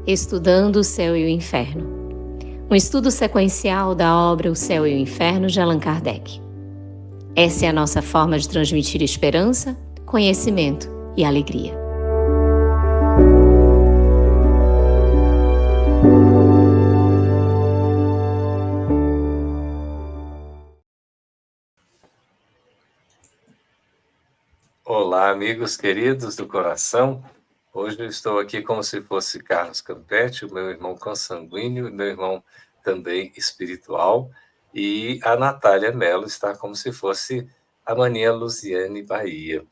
Estudando o Céu e o Inferno. Um estudo sequencial da obra O Céu e o Inferno de Allan Kardec. Essa é a nossa forma de transmitir esperança, conhecimento e alegria. Olá, amigos queridos do coração. Hoje eu estou aqui como se fosse Carlos Campetti, o meu irmão consanguíneo, meu irmão também espiritual, e a Natália Mello está como se fosse a Maninha Luziane Bahia.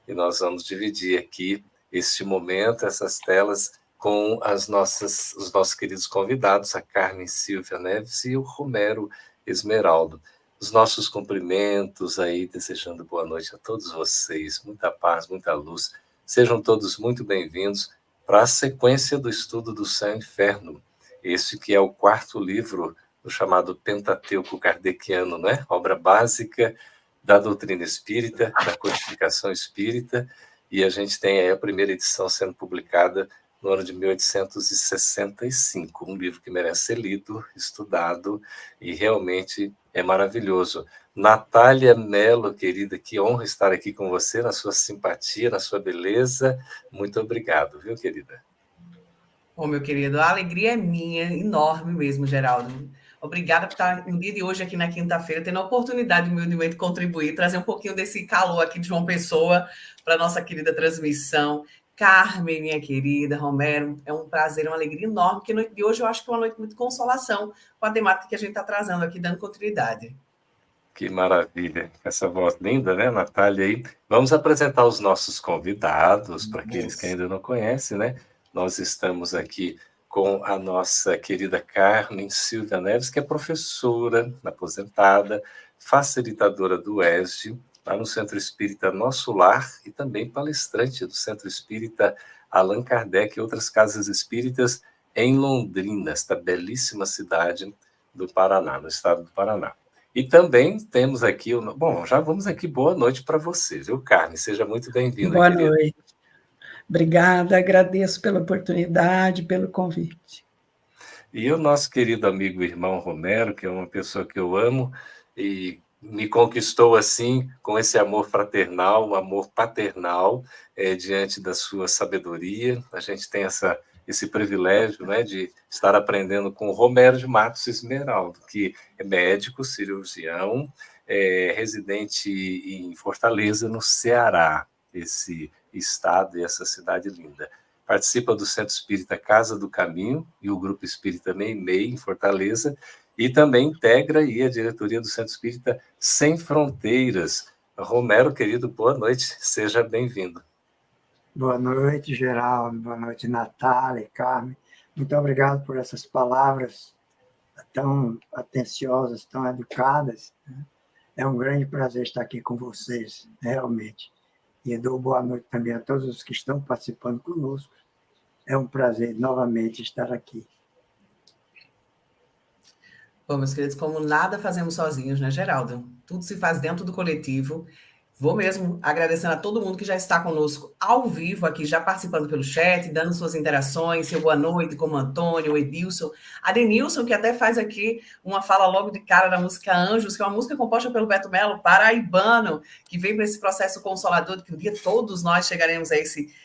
E nós vamos dividir aqui este momento, essas telas, com os nossos queridos convidados, a Carmen Silvia Neves e o Romero Esmeraldo. Os nossos cumprimentos aí, desejando boa noite a todos vocês, muita paz, muita luz. Sejam todos muito bem-vindos para a sequência do estudo do Céu e Inferno. Este que é o quarto livro do chamado Pentateuco Kardeciano, né? Obra básica da doutrina espírita, da codificação espírita, e a gente tem aí a primeira edição sendo publicada no ano de 1865, um livro que merece ser lido, estudado, e realmente é maravilhoso. Natália Mello, querida, que honra estar aqui com você, na sua simpatia, na sua beleza. Muito obrigado, viu, querida? Bom, meu querido, a alegria é minha, enorme mesmo, Geraldo. Obrigada por estar no dia de hoje, aqui na quinta-feira, tendo a oportunidade, humildemente, de contribuir, trazer um pouquinho desse calor aqui de João Pessoa para a nossa querida transmissão. Carmen, minha querida, Romero, é um prazer, uma alegria enorme, porque a noite de hoje eu acho que é uma noite muito de consolação com a temática que a gente está trazendo aqui, dando continuidade. Que maravilha, essa voz linda, né, Natália? Aí. Vamos apresentar os nossos convidados, para aqueles que ainda não conhecem, né? Nós estamos aqui com a nossa querida Carmen Silvia Neves, que é professora aposentada, facilitadora do ESG, lá no Centro Espírita Nosso Lar, e também palestrante do Centro Espírita Allan Kardec e outras casas espíritas em Londrina, esta belíssima cidade do Paraná, no estado do Paraná. E também temos aqui, bom, já vamos aqui, boa noite para você, viu, Carmen? Seja muito bem-vinda, boa querida. Noite. Obrigada, agradeço pela oportunidade, pelo convite. E o nosso querido amigo irmão Romero, que é uma pessoa que eu amo e me conquistou assim, com esse amor fraternal, um amor paternal, diante da sua sabedoria. A gente tem esse privilégio, né, de estar aprendendo com o Romero de Matos Esmeraldo, que é médico, cirurgião, residente em Fortaleza, no Ceará, esse estado e essa cidade linda. Participa do Centro Espírita Casa do Caminho e o Grupo Espírita Meimei, em Fortaleza, e também integra aí a diretoria do Centro Espírita Sem Fronteiras. Romero, querido, boa noite, seja bem-vindo. Boa noite, Geraldo, boa noite, Natália e Carmen. Muito obrigado por essas palavras tão atenciosas, tão educadas. É um grande prazer estar aqui com vocês, realmente. E dou boa noite também a todos os que estão participando conosco. É um prazer novamente estar aqui. Bom, meus queridos, como nada fazemos sozinhos, né, Geraldo? Tudo se faz dentro do coletivo. Vou mesmo agradecendo a todo mundo que já está conosco ao vivo aqui, já participando pelo chat, dando suas interações, seu boa noite, como Antônio, o Edilson, a Denilson, que até faz aqui uma fala logo de cara da música Anjos, que é uma música composta pelo Beto Melo, paraibano, que vem para esse processo consolador, de que um dia todos nós chegaremos a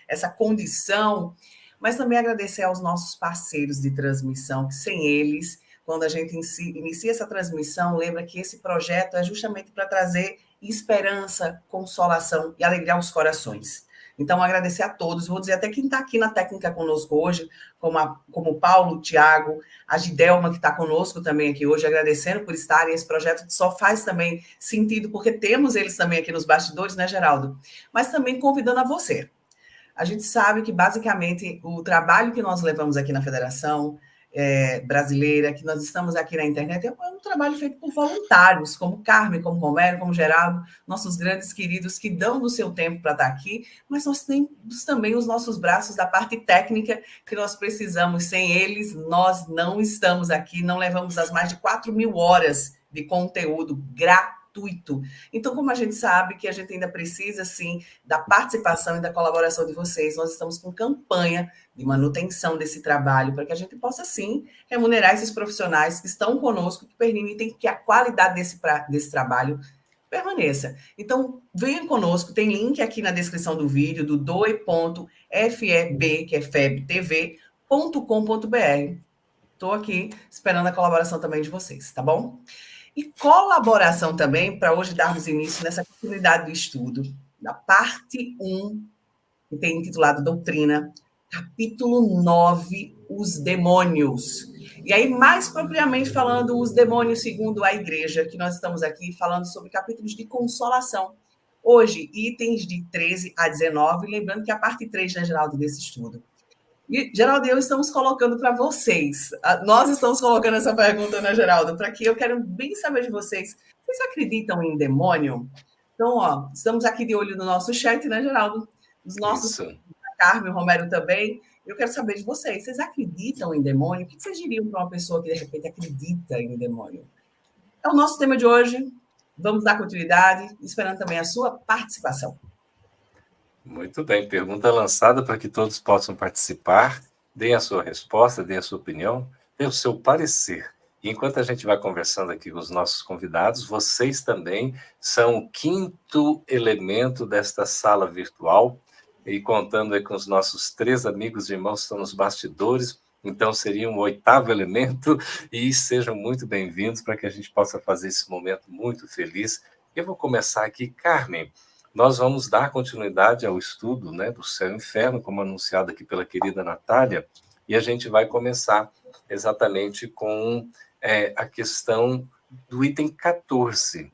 essa condição. Mas também agradecer aos nossos parceiros de transmissão, que sem eles, quando a gente inicia essa transmissão, lembra que esse projeto é justamente para trazer esperança, consolação e alegria aos corações. Então, agradecer a todos, vou dizer até quem está aqui na técnica conosco hoje, como o Paulo, o Tiago, a Gidelma, que está conosco também aqui hoje, agradecendo por estarem. Esse projeto só faz também sentido, porque temos eles também aqui nos bastidores, né, Geraldo? Mas também convidando a você. A gente sabe que, basicamente, o trabalho que nós levamos aqui na Federação Brasileira, que nós estamos aqui na internet, é um trabalho feito por voluntários, como Carmen, como Romero, como Geraldo, nossos grandes queridos que dão do seu tempo para estar aqui, mas nós temos também os nossos braços da parte técnica que nós precisamos. Sem eles, nós não estamos aqui, não levamos as mais de 4.000 horas de conteúdo gratuito gratuito. Então, como a gente sabe que a gente ainda precisa, sim, da participação e da colaboração de vocês, nós estamos com campanha de manutenção desse trabalho, para que a gente possa, sim, remunerar esses profissionais que estão conosco, que permitem que a qualidade desse trabalho permaneça. Então, venha conosco, tem link aqui na descrição do vídeo, do doe.feb, que é febtv.com.br. Estou aqui esperando a colaboração também de vocês, tá bom? E colaboração também para hoje darmos início nessa continuidade do estudo, da parte 1, que tem intitulado Doutrina, capítulo 9, os demônios. E aí, mais propriamente falando, os demônios segundo a igreja, que nós estamos aqui falando sobre capítulos de consolação. Hoje, itens de 13 a 19, lembrando que é a parte 3, né, Geraldo, desse estudo. E, Geraldo, eu estamos colocando para vocês, nós estamos colocando essa pergunta, né, Geraldo, para que eu quero bem saber de vocês. Vocês acreditam em demônio? Então, ó, estamos aqui de olho no nosso chat, né, Geraldo? Os nossos, Isso. Carmen, o Romero também. Eu quero saber de vocês. Vocês acreditam em demônio? O que vocês diriam para uma pessoa que, de repente, acredita em demônio? É o nosso tema de hoje. Vamos dar continuidade, esperando também a sua participação. Muito bem, pergunta lançada para que todos possam participar, deem a sua resposta, deem a sua opinião, deem o seu parecer. E enquanto a gente vai conversando aqui com os nossos convidados, vocês também são o 5º elemento desta sala virtual, e contando aí com os nossos 3 amigos e irmãos que estão nos bastidores, então seria um 8º elemento, e sejam muito bem-vindos para que a gente possa fazer esse momento muito feliz. Eu vou começar aqui, Carmen. Nós vamos dar continuidade ao estudo, né, do Céu e Inferno, como anunciado aqui pela querida Natália, e a gente vai começar exatamente com a questão do item 14,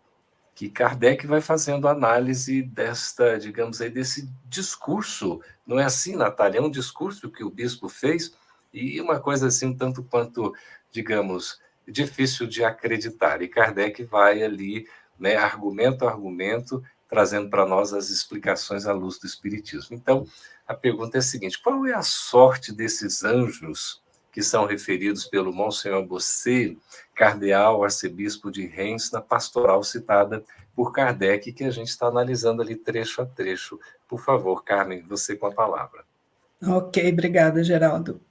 que Kardec vai fazendo análise desta, digamos aí, desse discurso. Não é assim, Natália? É um discurso que o bispo fez, e uma coisa assim, um tanto quanto, digamos, difícil de acreditar. E Kardec vai ali, né, argumento a argumento, trazendo para nós as explicações à luz do Espiritismo. Então, a pergunta é a seguinte: qual é a sorte desses anjos que são referidos pelo Monsenhor Bosset, cardeal arcebispo de Reims, na pastoral citada por Kardec, que a gente está analisando ali trecho a trecho? Por favor, Carmen, você com a palavra. Ok, obrigada, Geraldo.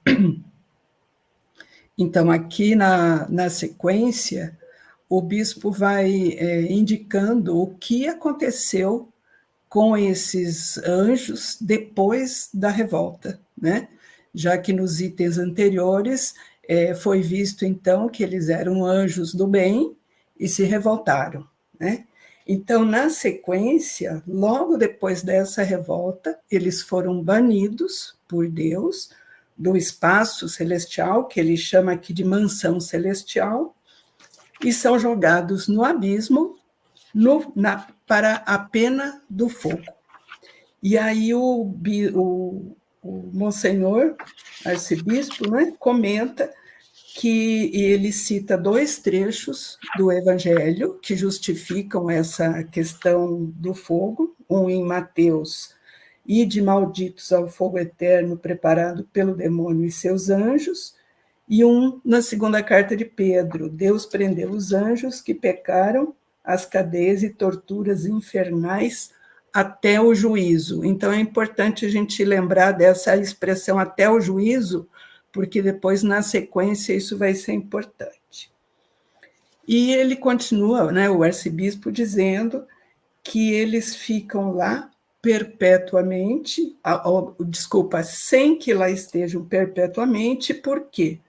Então, aqui na sequência, o bispo vai indicando o que aconteceu com esses anjos depois da revolta, né? Já que nos itens anteriores foi visto, então, que eles eram anjos do bem e se revoltaram, né? Então, na sequência, logo depois dessa revolta, eles foram banidos por Deus do espaço celestial, que ele chama aqui de mansão celestial, e são jogados no abismo para a pena do fogo. E aí o Monsenhor arcebispo, né, comenta que ele cita 2 trechos do Evangelho que justificam essa questão do fogo, um em Mateus: "Ide malditos ao fogo eterno preparado pelo demônio e seus anjos", e um na 2ª carta de Pedro: "Deus prendeu os anjos que pecaram, as cadeias e torturas infernais até o juízo". Então, é importante a gente lembrar dessa expressão "até o juízo", porque depois, na sequência, isso vai ser importante. E ele continua, né, o arcebispo, dizendo que eles ficam lá perpetuamente, sem que lá estejam perpetuamente. Por quê?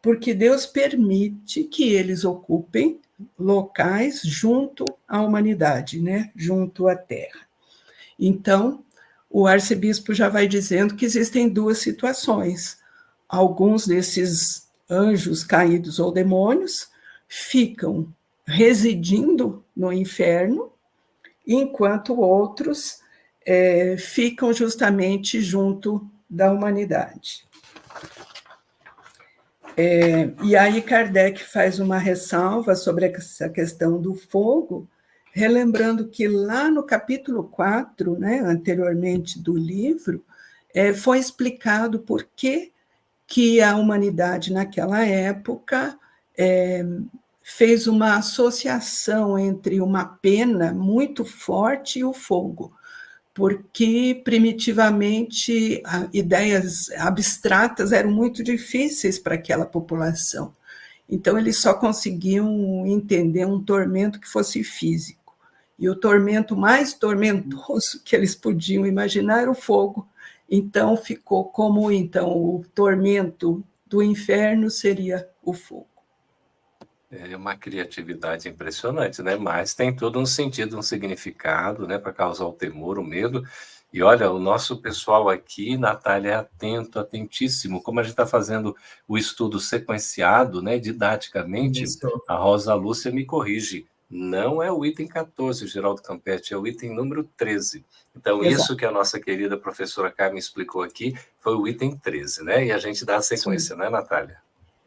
Porque Deus permite que eles ocupem locais junto à humanidade, né? Junto à Terra. Então, o arcebispo já vai dizendo que existem 2 situações. Alguns desses anjos caídos ou demônios ficam residindo no inferno, enquanto outros ficam justamente junto da humanidade. E aí Kardec faz uma ressalva sobre essa questão do fogo, relembrando que lá no capítulo 4, né, anteriormente do livro, foi explicado por que a humanidade naquela época fez uma associação entre uma pena muito forte e o fogo, porque primitivamente ideias abstratas eram muito difíceis para aquela população. Então, eles só conseguiam entender um tormento que fosse físico. E o tormento mais tormentoso que eles podiam imaginar era o fogo. Então, ficou como o tormento do inferno seria o fogo. É uma criatividade impressionante, né? Mas tem todo um sentido, um significado, né? Para causar o temor, o medo. E olha, o nosso pessoal aqui, Natália, é atento, atentíssimo. Como a gente está fazendo o estudo sequenciado, né? Didaticamente, Isso. a Rosa Lúcia me corrige. Não é o item 14, Geraldo Campetti, é o item número 13. Então, Exato. Isso que a nossa querida professora Carmen explicou aqui foi o item 13, né? E a gente dá a sequência, né, Natália?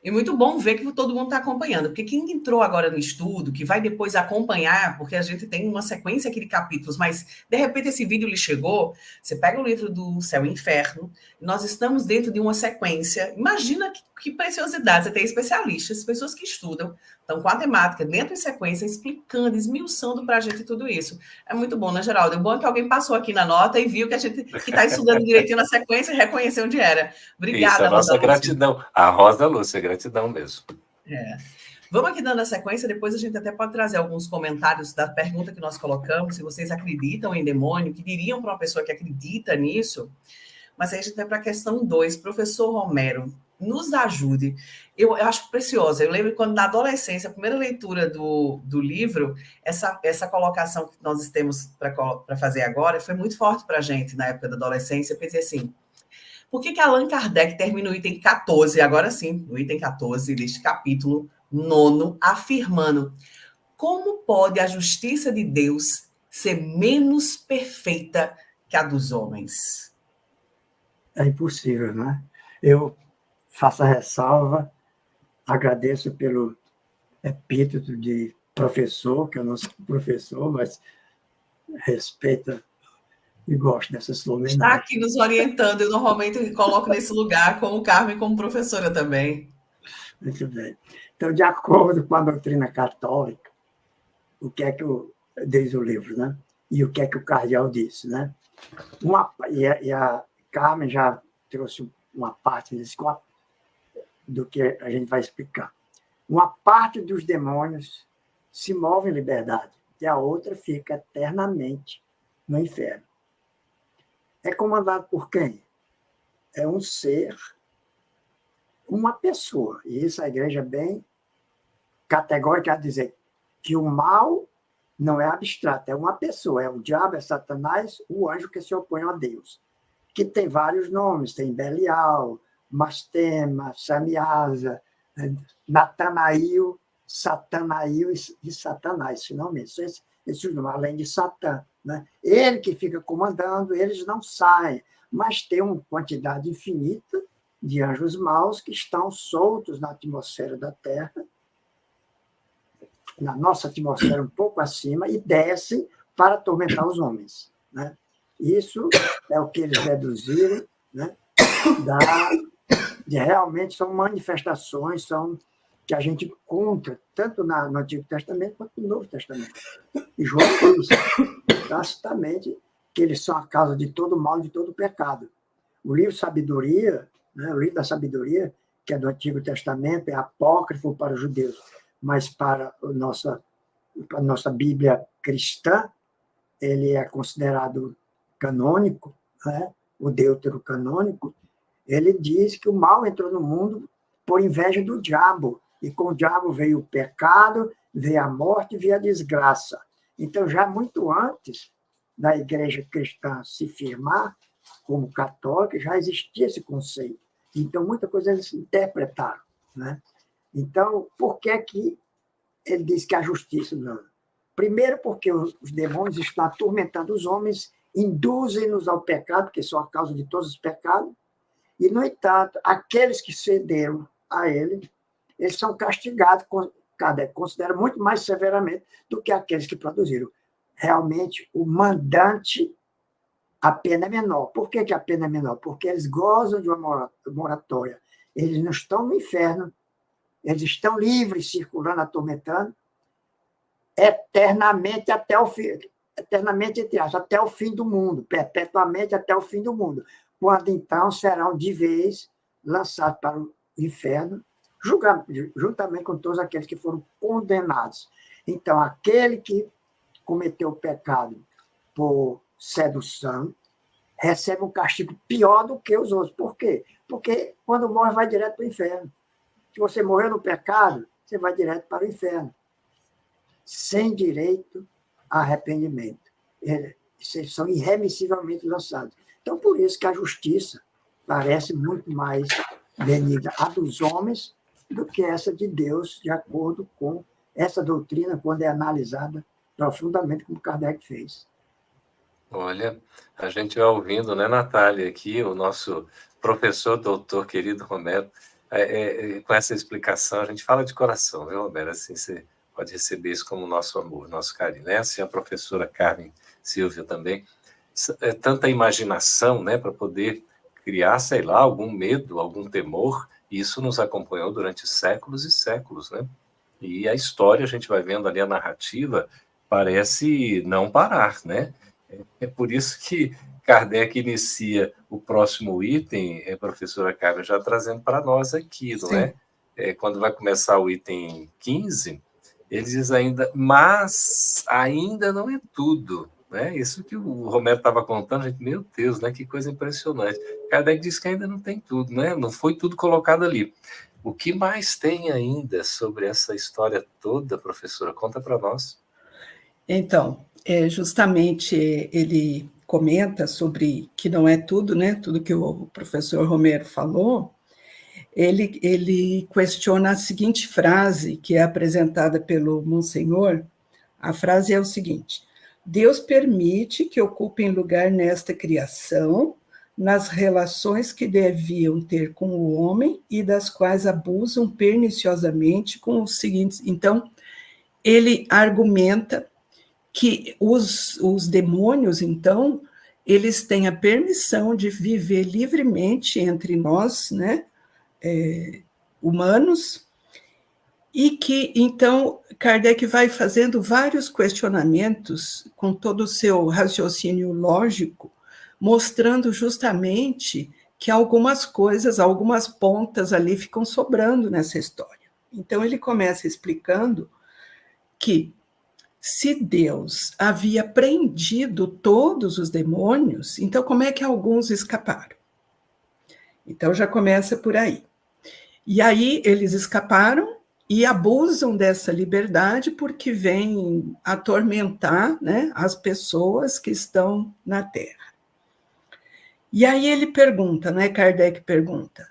E muito bom ver que todo mundo está acompanhando, porque quem entrou agora no estudo, que vai depois acompanhar, porque a gente tem uma sequência aqui de capítulos, mas de repente esse vídeo lhe chegou, você pega o livro do Céu e Inferno, nós estamos dentro de uma sequência, imagina que preciosidade, você tem especialistas, pessoas que estudam, estão com a temática dentro de sequência, explicando, esmiuçando para a gente tudo isso. É muito bom, né, Geraldo? É bom que alguém passou aqui na nota e viu que a gente que está estudando direitinho na sequência e reconheceu onde era. Isso, Obrigada, a nossa Rosa Lúcia. gratidão. A Rosa Lúcia, gratidão mesmo. Vamos aqui dando a sequência, depois a gente até pode trazer alguns comentários da pergunta que nós colocamos, se vocês acreditam em demônio, que diriam para uma pessoa que acredita nisso. Mas aí a gente vai para a questão 2. Professor Romero, nos ajude. Eu acho preciosa. Eu lembro quando, na adolescência, a primeira leitura do livro, essa colocação que nós temos para fazer agora foi muito forte para a gente na época da adolescência. Eu pensei assim, por que Allan Kardec termina o item 14, agora sim, o item 14 deste capítulo 9, afirmando: como pode a justiça de Deus ser menos perfeita que a dos homens? É impossível, né? Eu faço a ressalva, agradeço pelo epíteto de professor, que eu não sou professor, mas respeito e gosto dessas homenagens. Está aqui nos orientando, eu normalmente coloco nesse lugar como Carmen, como professora também. Muito bem. Então, de acordo com a doutrina católica, o que é que diz o livro, né? E o que é que o cardeal disse, né? E a Carmen já trouxe uma parte desse, do que a gente vai explicar. Uma parte dos demônios se move em liberdade e a outra fica eternamente no inferno. É comandado por quem? É um ser, uma pessoa. E isso a igreja é bem categórica a dizer que o mal não é abstrato, é uma pessoa, é o diabo, é Satanás, o anjo que se opõe a Deus, que tem vários nomes, tem Belial, Mastema, Samiasa, Natanael, Satanael e Satanás, finalmente. Esses nomes, além de Satã. Né? Ele que fica comandando, eles não saem, mas tem uma quantidade infinita de anjos maus que estão soltos na atmosfera da Terra, na nossa atmosfera um pouco acima, e descem para atormentar os homens. Né? Isso é o que eles deduziram, né? Realmente são manifestações que a gente encontra tanto no Antigo Testamento quanto no Novo Testamento. E João diz tacitamente que eles são a causa de todo mal e de todo pecado. O livro Sabedoria, né, o livro da Sabedoria, que é do Antigo Testamento, é apócrifo para os judeus, mas para a nossa Bíblia cristã, ele é considerado canônico, né, o deuterocanônico. Ele diz que o mal entrou no mundo por inveja do diabo, e com o diabo veio o pecado, veio a morte, veio a desgraça. Então, já muito antes da igreja cristã se firmar como católica, já existia esse conceito. Então, muita coisa eles interpretaram. Né? Então, por que ele diz que a justiça não? Primeiro, porque os demônios estão atormentando os homens, induzem-nos ao pecado, que são a causa de todos os pecados, e, no entanto, aqueles que cederam a ele, eles são castigados, Kardec considera muito mais severamente do que aqueles que produziram. Realmente, o mandante, a pena é menor. Por que a pena é menor? Porque eles gozam de uma moratória. Eles não estão no inferno, Eles estão livres, circulando, atormentando, eternamente até o fim, eternamente, entre aspas, até o fim do mundo, perpetuamente até o fim do mundo, quando então serão de vez lançados para o inferno, juntamente com todos aqueles que foram condenados. Então, aquele que cometeu o pecado por sedução recebe um castigo pior do que os outros. Por quê? Porque quando morre, vai direto para o inferno. Se você morreu no pecado, você vai direto para o inferno, sem direito a arrependimento. Eles são irremissivelmente lançados. Então, por isso que a justiça parece muito mais benigna a dos homens do que essa de Deus, de acordo com essa doutrina, quando é analisada profundamente, como Kardec fez. Olha, a gente vai ouvindo, né, Natália, aqui, o nosso professor, doutor, querido Romero, com essa explicação, a gente fala de coração, viu, Romero? Assim, você pode receber isso como nosso amor, nosso carinho, né? Assim, a professora Carmen Silvia também, tanta imaginação, né, para poder criar, sei lá, algum medo, algum temor, e isso nos acompanhou durante séculos e séculos, né? E a história, a gente vai vendo ali a narrativa, parece não parar, né? É por isso que Kardec inicia o próximo item, professora Carmen, já trazendo para nós aqui, não é? Quando vai começar o item 15, ele diz ainda, mas ainda não é tudo, né? Isso que o Romero estava contando, gente, meu Deus, né? Que coisa impressionante. Kardec diz que ainda não tem tudo, né? Não foi tudo colocado ali. O que mais tem ainda sobre essa história toda, professora? Conta para nós. Então, justamente ele comenta sobre que não é tudo, né? Tudo que o professor Romero falou. Ele questiona a seguinte frase, que é apresentada pelo Monsenhor. A frase é o seguinte: Deus permite que ocupem lugar nesta criação, nas relações que deviam ter com o homem e das quais abusam perniciosamente com os seguintes. Então, ele argumenta que os demônios, então, eles têm a permissão de viver livremente entre nós, né, humanos, e que, então, Kardec vai fazendo vários questionamentos com todo o seu raciocínio lógico, mostrando justamente que algumas coisas, algumas pontas ali ficam sobrando nessa história. Então, ele começa explicando que se Deus havia prendido todos os demônios, então como é que alguns escaparam? Então já começa por aí. E aí eles escaparam e abusam dessa liberdade porque vêm atormentar, né, as pessoas que estão na Terra. E aí ele pergunta, né, Kardec pergunta,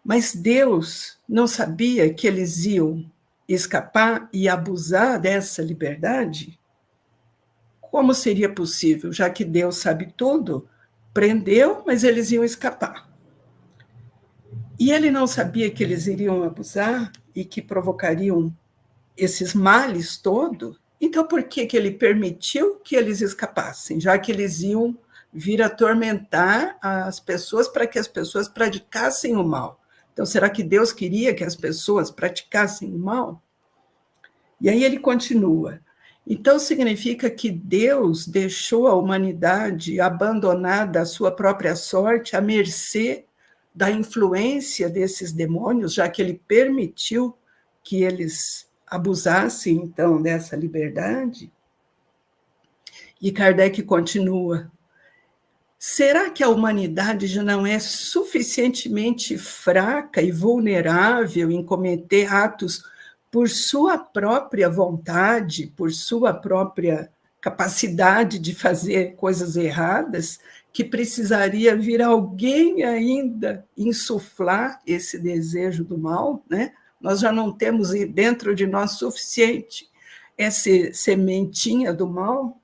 mas Deus não sabia que eles iam escapar e abusar dessa liberdade? Como seria possível, já que Deus sabe tudo, prendeu, mas eles iam escapar. E ele não sabia que eles iriam abusar e que provocariam esses males todos? Então, por que ele permitiu que eles escapassem, já que eles iam vir atormentar as pessoas para que as pessoas praticassem o mal? Então, será que Deus queria que as pessoas praticassem o mal? E aí ele continua. Então, significa que Deus deixou a humanidade abandonada à sua própria sorte, à mercê da influência desses demônios, já que ele permitiu que eles abusassem, então, dessa liberdade? E Kardec continua. Será que a humanidade já não é suficientemente fraca e vulnerável em cometer atos por sua própria vontade, por sua própria capacidade de fazer coisas erradas, que precisaria vir alguém ainda insuflar esse desejo do mal, né? Nós já não temos dentro de nós suficiente essa sementinha do mal?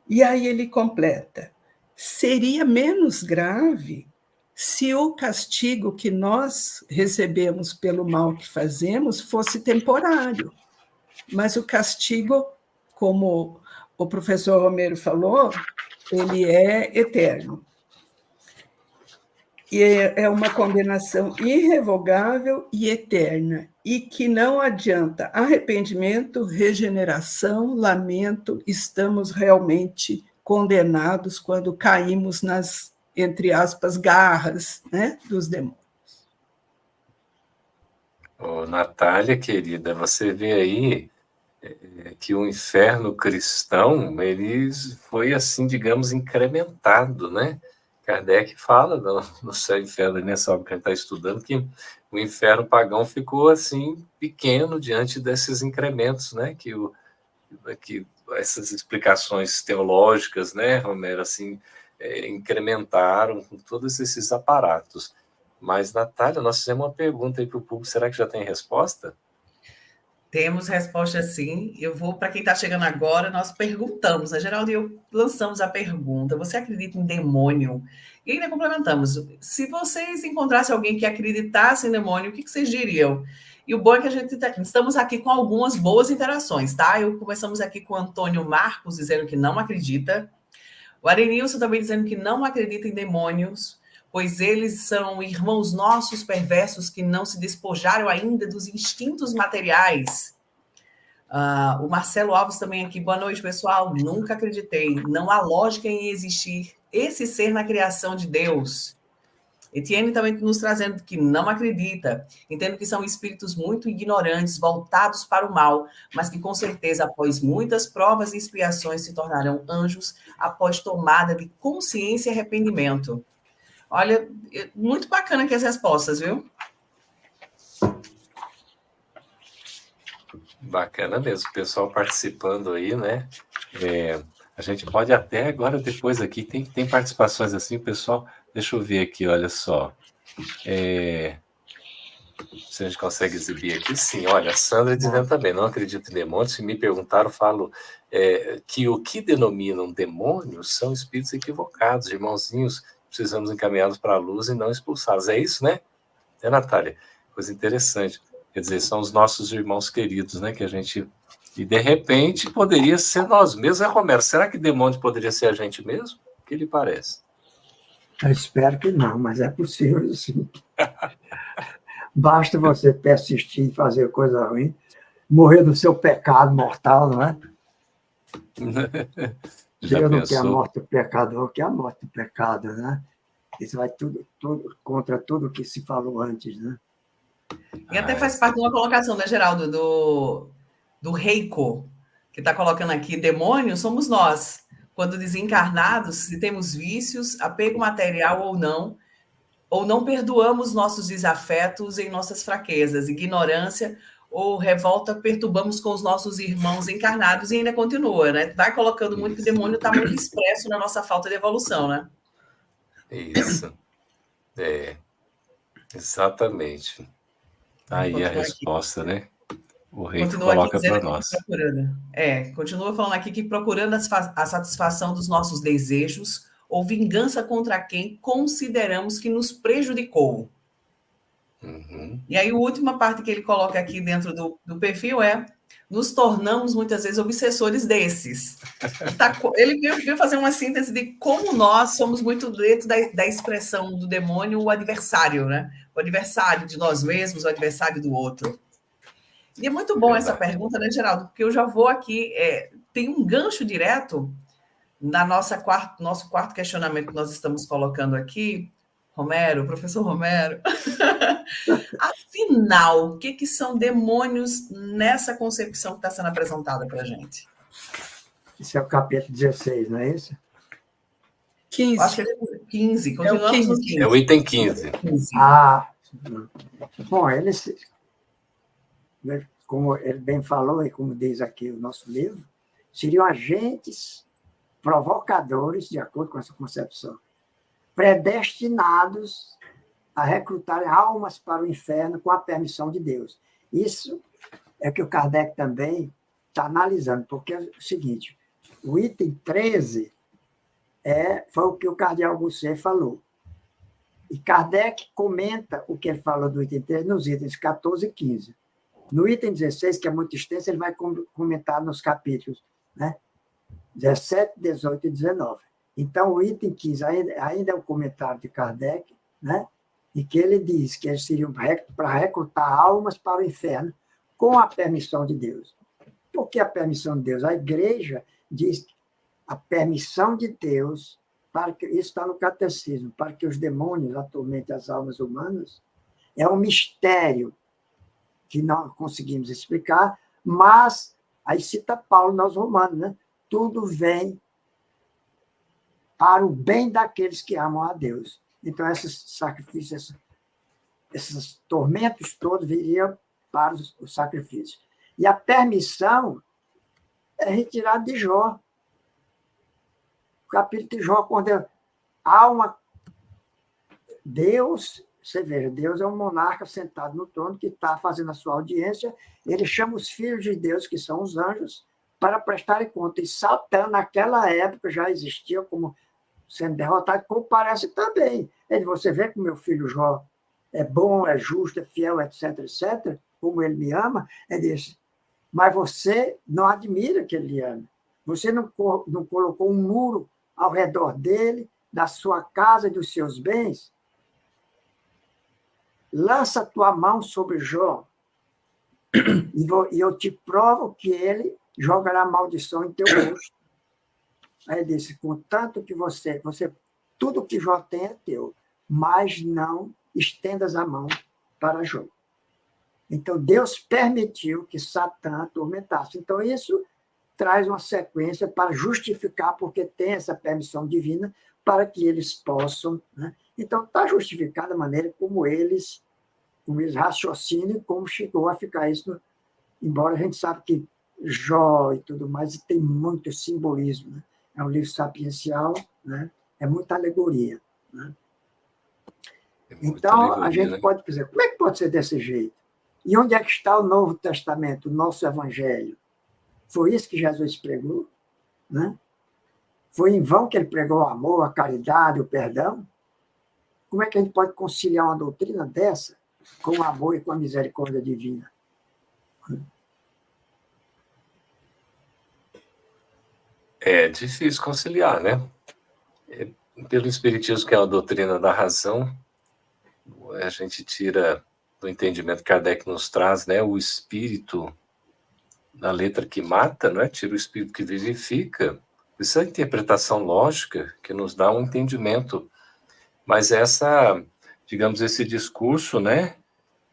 E aí ele completa, seria menos grave se o castigo que nós recebemos pelo mal que fazemos fosse temporário, mas o castigo, como o professor Romero falou, ele é eterno. E é uma condenação irrevogável e eterna, e que não adianta arrependimento, regeneração, lamento, estamos realmente condenados quando caímos nas, entre aspas, garras, né, dos demônios. Ô, Natália, querida, você vê aí que o inferno cristão, ele foi, assim, digamos, incrementado, né? Kardec fala no Céu e Inferno, nessa obra que a gente está estudando, que o inferno pagão ficou, assim, pequeno diante desses incrementos, né? Que essas explicações teológicas, né, Romero, assim, incrementaram com todos esses aparatos. Mas, Natália, nós fizemos uma pergunta aí para o público, será que já tem resposta? Temos resposta sim. Eu vou, para quem está chegando agora, nós perguntamos, né? Geraldo e eu lançamos a pergunta: você acredita em demônio? E ainda complementamos: se vocês encontrassem alguém que acreditasse em demônio, o que vocês diriam? E o bom é que estamos aqui com algumas boas interações, tá? Começamos aqui com o Antônio Marcos dizendo que não acredita, o Arenilson também dizendo que não acredita em demônios, pois eles são irmãos nossos perversos que não se despojaram ainda dos instintos materiais. O Marcelo Alves também aqui, boa noite, pessoal. Nunca acreditei, não há lógica em existir esse ser na criação de Deus. Etienne também nos trazendo que não acredita, entendo que são espíritos muito ignorantes, voltados para o mal, mas que com certeza, após muitas provas e expiações, se tornarão anjos após tomada de consciência e arrependimento. Olha, muito bacana aqui as respostas, viu? Bacana mesmo, o pessoal participando aí, né? A gente pode até agora, depois aqui, tem participações assim, pessoal. Deixa eu ver aqui, olha só. Se a gente consegue exibir aqui, sim. Olha, a Sandra dizendo também, não acredito em demônios. Se me perguntaram, falo que o que denominam demônios são espíritos equivocados, irmãozinhos, precisamos encaminhá-los para a luz e não expulsá-los. É isso, né? É, Natália? Coisa interessante. Quer dizer, são os nossos irmãos queridos, né? Que a gente... E, de repente, poderia ser nós mesmos. Romero, será que demônio poderia ser a gente mesmo? O que lhe parece? Eu espero que não, mas é possível, sim. Basta você persistir em fazer coisa ruim, morrer do seu pecado mortal, não é? Deus não quer a morte do pecador, quer a morte do pecado, né? Isso vai tudo contra tudo que se falou antes, né? E até faz parte de uma colocação, né, Geraldo, do Reiko, que está colocando aqui, demônio somos nós. Quando desencarnados, se temos vícios, apego material ou não perdoamos nossos desafetos em nossas fraquezas, ignorância ou revolta, perturbamos com os nossos irmãos encarnados e ainda continua, né? Vai colocando muito que o demônio está muito expresso na nossa falta de evolução, né? Isso. Exatamente. Aí a resposta, aqui, né? O rei coloca para nós. Continua falando aqui que procurando a satisfação dos nossos desejos ou vingança contra quem consideramos que nos prejudicou. Uhum. E aí, a última parte que ele coloca aqui dentro do perfil nos tornamos muitas vezes obsessores desses. Ele veio fazer uma síntese de como nós somos muito dentro da expressão do demônio, o adversário, né? O adversário de nós mesmos, o adversário do outro. E é muito bom essa pergunta, né, Geraldo? Porque eu já vou aqui, tem um gancho direto na nosso quarto questionamento que nós estamos colocando aqui. Professor Romero, afinal, o que são demônios nessa concepção que está sendo apresentada para a gente? Esse é o capítulo 16, não é isso? 15. Acho que é 15, continuamos no 15. É o item 15. Bom, eles, como ele bem falou e como diz aqui o nosso livro, seriam agentes provocadores, de acordo com essa concepção, predestinados a recrutar almas para o inferno com a permissão de Deus. Isso é que o Kardec também está analisando, porque é o seguinte, o item 13 foi o que o cardeal Gosset falou. E Kardec comenta o que ele falou do item 13 nos itens 14 e 15. No item 16, que é muito extenso, ele vai comentar nos capítulos, né? 17, 18 e 19. Então, o item 15 ainda é o comentário de Kardec, né? E que ele diz que eles seriam para recrutar almas para o inferno com a permissão de Deus. Por que a permissão de Deus? A igreja diz a permissão de Deus, para que, isso está no catecismo, para que os demônios atormentem as almas humanas, é um mistério que não conseguimos explicar, mas, aí cita Paulo nos Romanos, né? Tudo vem para o bem daqueles que amam a Deus. Então, esses sacrifícios, esses tormentos todos viriam para os sacrifícios. E a permissão é retirada de Jó. O capítulo de Jó, quando há uma... Deus, você veja, Deus é um monarca sentado no trono que está fazendo a sua audiência, ele chama os filhos de Deus, que são os anjos, para prestarem conta. E Satã, naquela época, já existia como sendo derrotado, comparece também. Você vê que o meu filho Jó é bom, é justo, é fiel, etc., etc., como ele me ama, disse, mas você não admira que ele lhe ama. Você não colocou um muro ao redor dele, da sua casa e dos seus bens? Lança a tua mão sobre Jó, e eu te provo que ele jogará maldição em teu rosto. Aí ele disse, contanto que você, tudo que Jó tem é teu, mas não estendas a mão para Jó. Então, Deus permitiu que Satã atormentasse. Então, isso traz uma sequência para justificar, porque tem essa permissão divina, para que eles possam... Né? Então, está justificada a maneira como eles raciocinam e como chegou a ficar isso. Embora a gente saiba que Jó e tudo mais tem muito simbolismo. Né? É um livro sapiencial, né? É muita alegoria. Né? Então, alegoria, a gente pode dizer, como é que pode ser desse jeito? E onde é que está o Novo Testamento, o nosso Evangelho? Foi isso que Jesus pregou? Né? Foi em vão que ele pregou o amor, a caridade, o perdão? Como é que a gente pode conciliar uma doutrina dessa com o amor e com a misericórdia divina? É difícil conciliar, né? Pelo Espiritismo, que é a doutrina da razão, a gente tira do entendimento que Kardec nos traz, né, o espírito da letra que mata, não é? Tira o espírito que vivifica. Isso é a interpretação lógica que nos dá um entendimento. Mas digamos, esse discurso, né,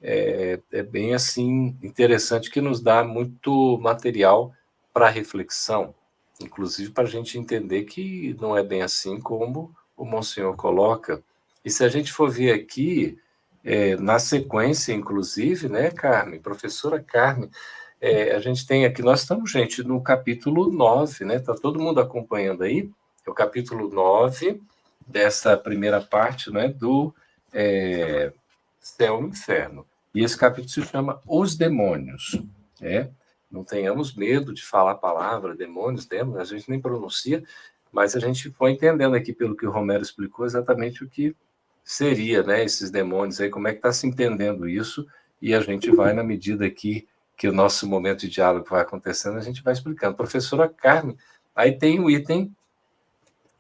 é bem assim interessante, que nos dá muito material para reflexão, inclusive para a gente entender que não é bem assim como o Monsenhor coloca. E se a gente for ver aqui, na sequência, inclusive, né, Carmen, professora Carmen, a gente tem aqui, nós estamos, gente, no capítulo 9, né? Está todo mundo acompanhando aí? É o capítulo 9 dessa primeira parte, né, do Céu e Inferno. E esse capítulo se chama Os Demônios. Não tenhamos medo de falar a palavra demônios, demônios, a gente nem pronuncia, mas a gente foi entendendo aqui, pelo que o Romero explicou, exatamente o que seria, né, esses demônios aí, como é que está se entendendo isso, e a gente vai, na medida que o nosso momento de diálogo vai acontecendo, a gente vai explicando. Professora Carmen, aí tem o item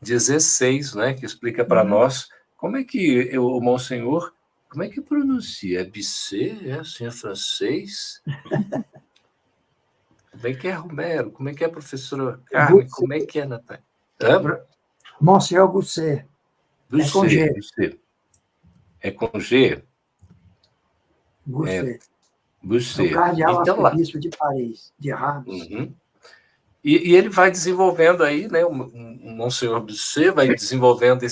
16, né, que explica para nós como é que o Monsenhor, como é que pronuncia? É Bisset? É assim, é francês? Como é que é, Romero? Como é que é, professora Carmen? Como é que é, Natália? Monsenhor Busset. É com G. Busset. É com G? Busset. Busset. O cardeal arcebispo de Paris, de Ramos. Uhum. E ele vai desenvolvendo aí, né, o Monsenhor Busset vai desenvolvendo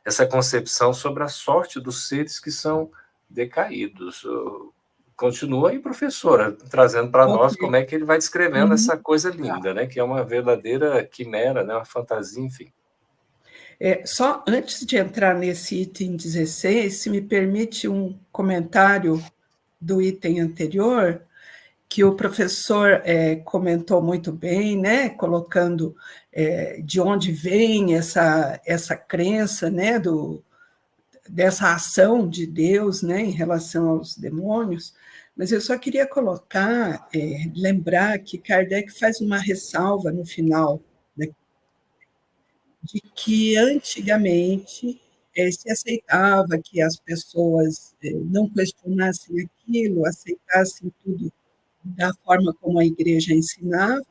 essa concepção sobre a sorte dos seres que são decaídos. Continua aí, professora, trazendo para nós como é que ele vai descrevendo essa coisa linda, né, que é uma verdadeira quimera, né, uma fantasia, enfim. Só antes de entrar nesse item 16, se me permite um comentário do item anterior, que o professor comentou muito bem, né, colocando de onde vem essa crença, né, dessa ação de Deus, né, em relação aos demônios, mas eu só queria colocar, lembrar que Kardec faz uma ressalva no final, né, de que antigamente se aceitava que as pessoas não questionassem aquilo, aceitassem tudo da forma como a igreja ensinava,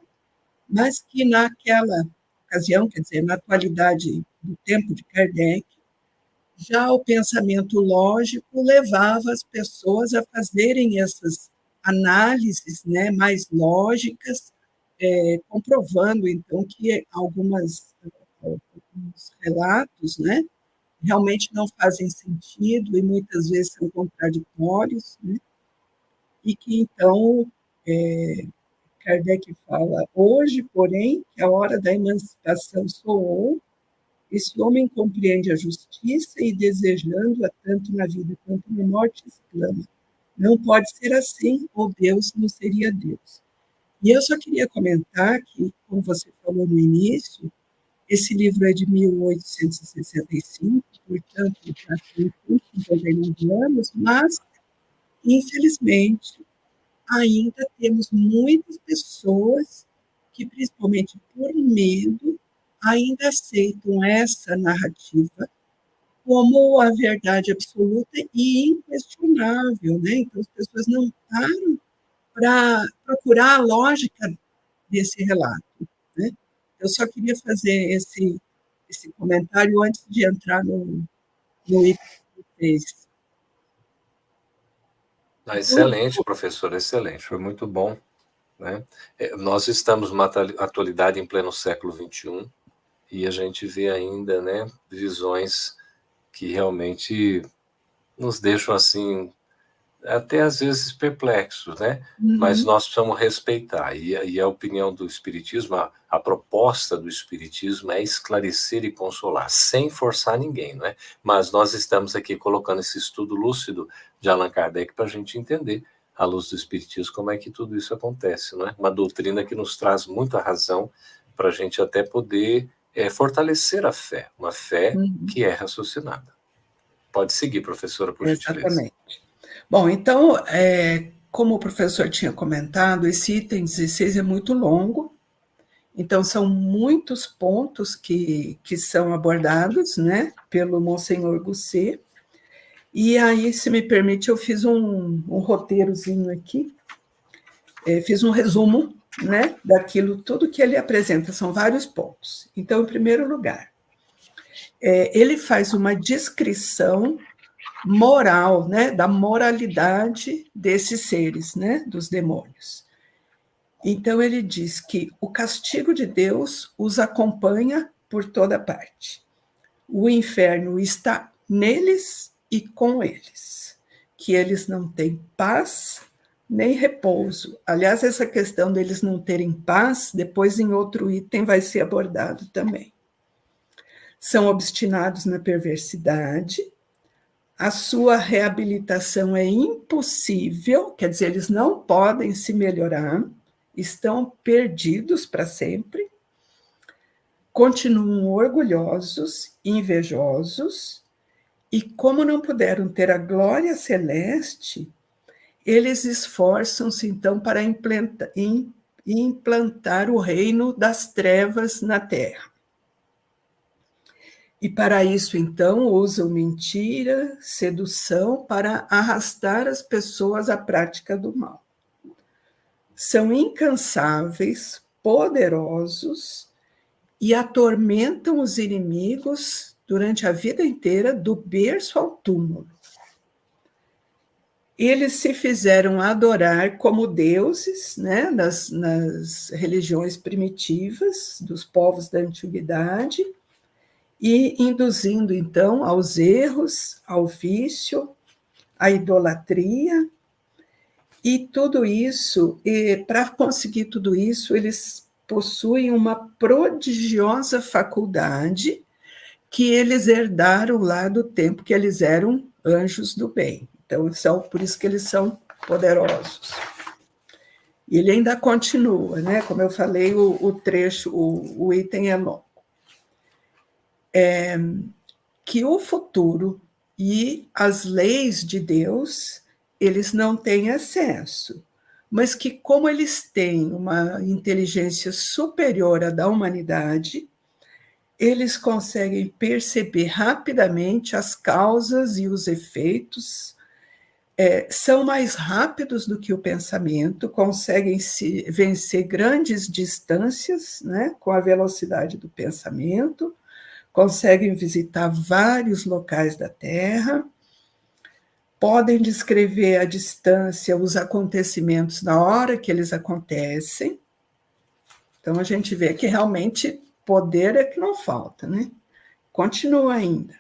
mas que naquela ocasião, quer dizer, na atualidade do tempo de Kardec, já o pensamento lógico levava as pessoas a fazerem essas análises, né, mais lógicas, comprovando, então, que alguns relatos, né, realmente não fazem sentido e muitas vezes são contraditórios, né, e que, então, Kardec fala, hoje, porém, que a hora da emancipação soou, esse homem compreende a justiça e, desejando-a tanto na vida quanto na morte, exclama, não pode ser assim, ou Deus não seria Deus. E eu só queria comentar que, como você falou no início, esse livro é de 1865, portanto, já tem 59 anos, mas, infelizmente, ainda temos muitas pessoas que, principalmente por medo, ainda aceitam essa narrativa como a verdade absoluta e inquestionável, né? Então, as pessoas não param para procurar a lógica desse relato, né? Eu só queria fazer esse comentário antes de entrar no item 6. Excelente, professor, excelente, foi muito bom. Né? Nós estamos numa atualidade em pleno século XXI e a gente vê ainda, né, visões que realmente nos deixam assim, até às vezes perplexos, né? Mas nós precisamos respeitar. E a opinião do Espiritismo, a proposta do Espiritismo é esclarecer e consolar, sem forçar ninguém, não é? Mas nós estamos aqui colocando esse estudo lúcido de Allan Kardec para a gente entender, à luz do Espiritismo, como é que tudo isso acontece, não é? Uma doutrina que nos traz muita razão para a gente até poder fortalecer a fé, uma fé que é raciocinada. Pode seguir, professora, por gentileza. Exatamente. Bom, então, como o professor tinha comentado, esse item 16 é muito longo, então são muitos pontos que são abordados, né, pelo Monsenhor Gusset, e aí, se me permite, eu fiz um roteirozinho aqui, fiz um resumo, né, daquilo tudo que ele apresenta, são vários pontos. Então, em primeiro lugar, ele faz uma descrição moral, né, da moralidade desses seres, né, dos demônios. Então ele diz que o castigo de Deus os acompanha por toda parte. O inferno está neles e com eles, que eles não têm paz nem repouso. Aliás, essa questão deles não terem paz, depois em outro item vai ser abordado também. São obstinados na perversidade, a sua reabilitação é impossível, quer dizer, eles não podem se melhorar, estão perdidos para sempre, continuam orgulhosos, invejosos, e como não puderam ter a glória celeste, eles esforçam-se, então, para implantar o reino das trevas na Terra. E para isso, então, usam mentira, sedução para arrastar as pessoas à prática do mal. São incansáveis, poderosos e atormentam os inimigos durante a vida inteira, do berço ao túmulo. Eles se fizeram adorar como deuses, né, nas religiões primitivas dos povos da antiguidade, e induzindo, então, aos erros, ao vício, à idolatria, e tudo isso, para conseguir tudo isso, eles possuem uma prodigiosa faculdade que eles herdaram lá do tempo que eles eram anjos do bem. Então, por isso que eles são poderosos. E ele ainda continua, né? Como eu falei, o trecho, o item é longo. Que o futuro e as leis de Deus, eles não têm acesso, mas que como eles têm uma inteligência superior à da humanidade, eles conseguem perceber rapidamente as causas e os efeitos, são mais rápidos do que o pensamento, conseguem vencer grandes distâncias, né, com a velocidade do pensamento, conseguem visitar vários locais da Terra, podem descrever à distância os acontecimentos na hora que eles acontecem. Então, a gente vê que realmente poder é que não falta, né? Continua ainda.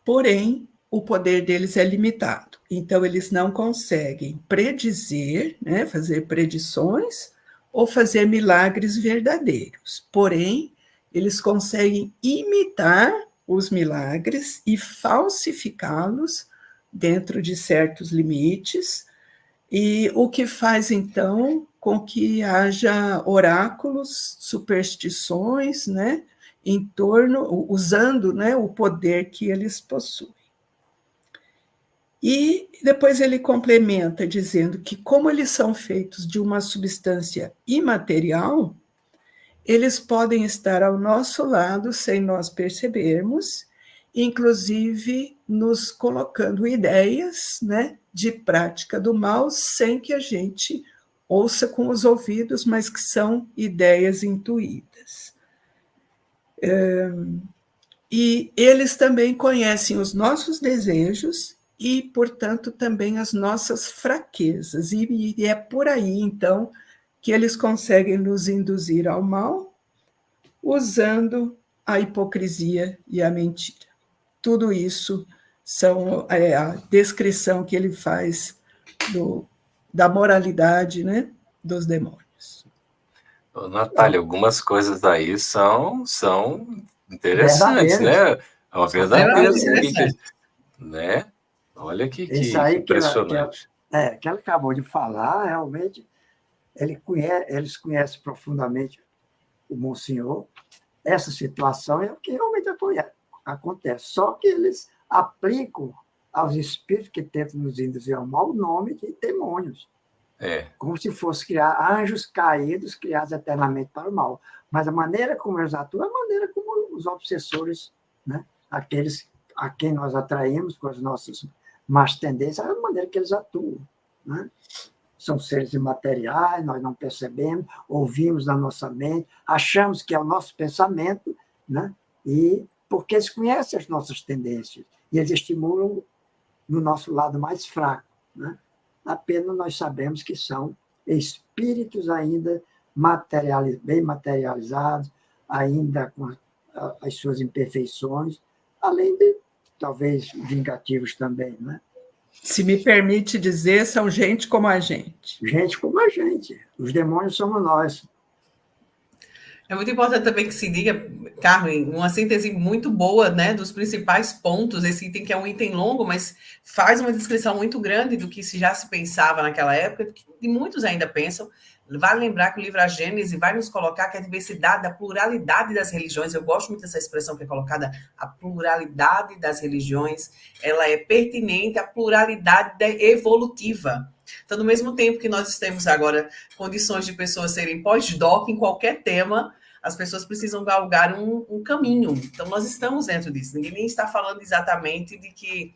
Porém, o poder deles é limitado. Então, eles não conseguem predizer, né, fazer predições ou fazer milagres verdadeiros. Porém, eles conseguem imitar os milagres e falsificá-los dentro de certos limites, e o que faz, então, com que haja oráculos, superstições, né, em torno, usando, né, o poder que eles possuem. E depois ele complementa dizendo que, como eles são feitos de uma substância imaterial, eles podem estar ao nosso lado sem nós percebermos, inclusive nos colocando ideias, né, de prática do mal, sem que a gente ouça com os ouvidos, mas que são ideias intuídas. E eles também conhecem os nossos desejos e, portanto, também as nossas fraquezas. E é por aí, então, que eles conseguem nos induzir ao mal, usando a hipocrisia e a mentira. Tudo isso são a descrição que ele faz da moralidade, né, dos demônios. Ô, Natália, algumas coisas aí são interessantes, né? É uma verdadeira, né? Olha que impressionante. Que ela acabou de falar, realmente, eles conhecem profundamente o Monsenhor. Essa situação é o que realmente acontece. Só que eles aplicam aos espíritos que tentam nos induzir ao mal o nome de demônios. Como se fosse criar anjos caídos, criados eternamente para o mal. Mas a maneira como eles atuam é a maneira como os obsessores, né, aqueles a quem nós atraímos com as nossas más tendências, é a maneira que eles atuam. Né? São seres imateriais, nós não percebemos, ouvimos na nossa mente, achamos que é o nosso pensamento, né? E porque eles conhecem as nossas tendências e eles estimulam no nosso lado mais fraco. Né? Apenas nós sabemos que são espíritos ainda bem materializados, ainda com as suas imperfeições, além de, talvez, vingativos também, né? Se me permite dizer, são gente como a gente. Gente como a gente. Os demônios somos nós. É muito importante também que se diga, Carmen, uma síntese muito boa, né, dos principais pontos. Esse item que é um item longo, mas faz uma descrição muito grande do que já se pensava naquela época, e muitos ainda pensam. Vale lembrar que o livro A Gênese vai nos colocar que a diversidade, a pluralidade das religiões, eu gosto muito dessa expressão que é colocada, a pluralidade das religiões, ela é pertinente à pluralidade evolutiva. Então, no mesmo tempo que nós temos agora condições de pessoas serem pós-doc em qualquer tema, as pessoas precisam galgar um caminho. Então, nós estamos dentro disso. Ninguém nem está falando exatamente de que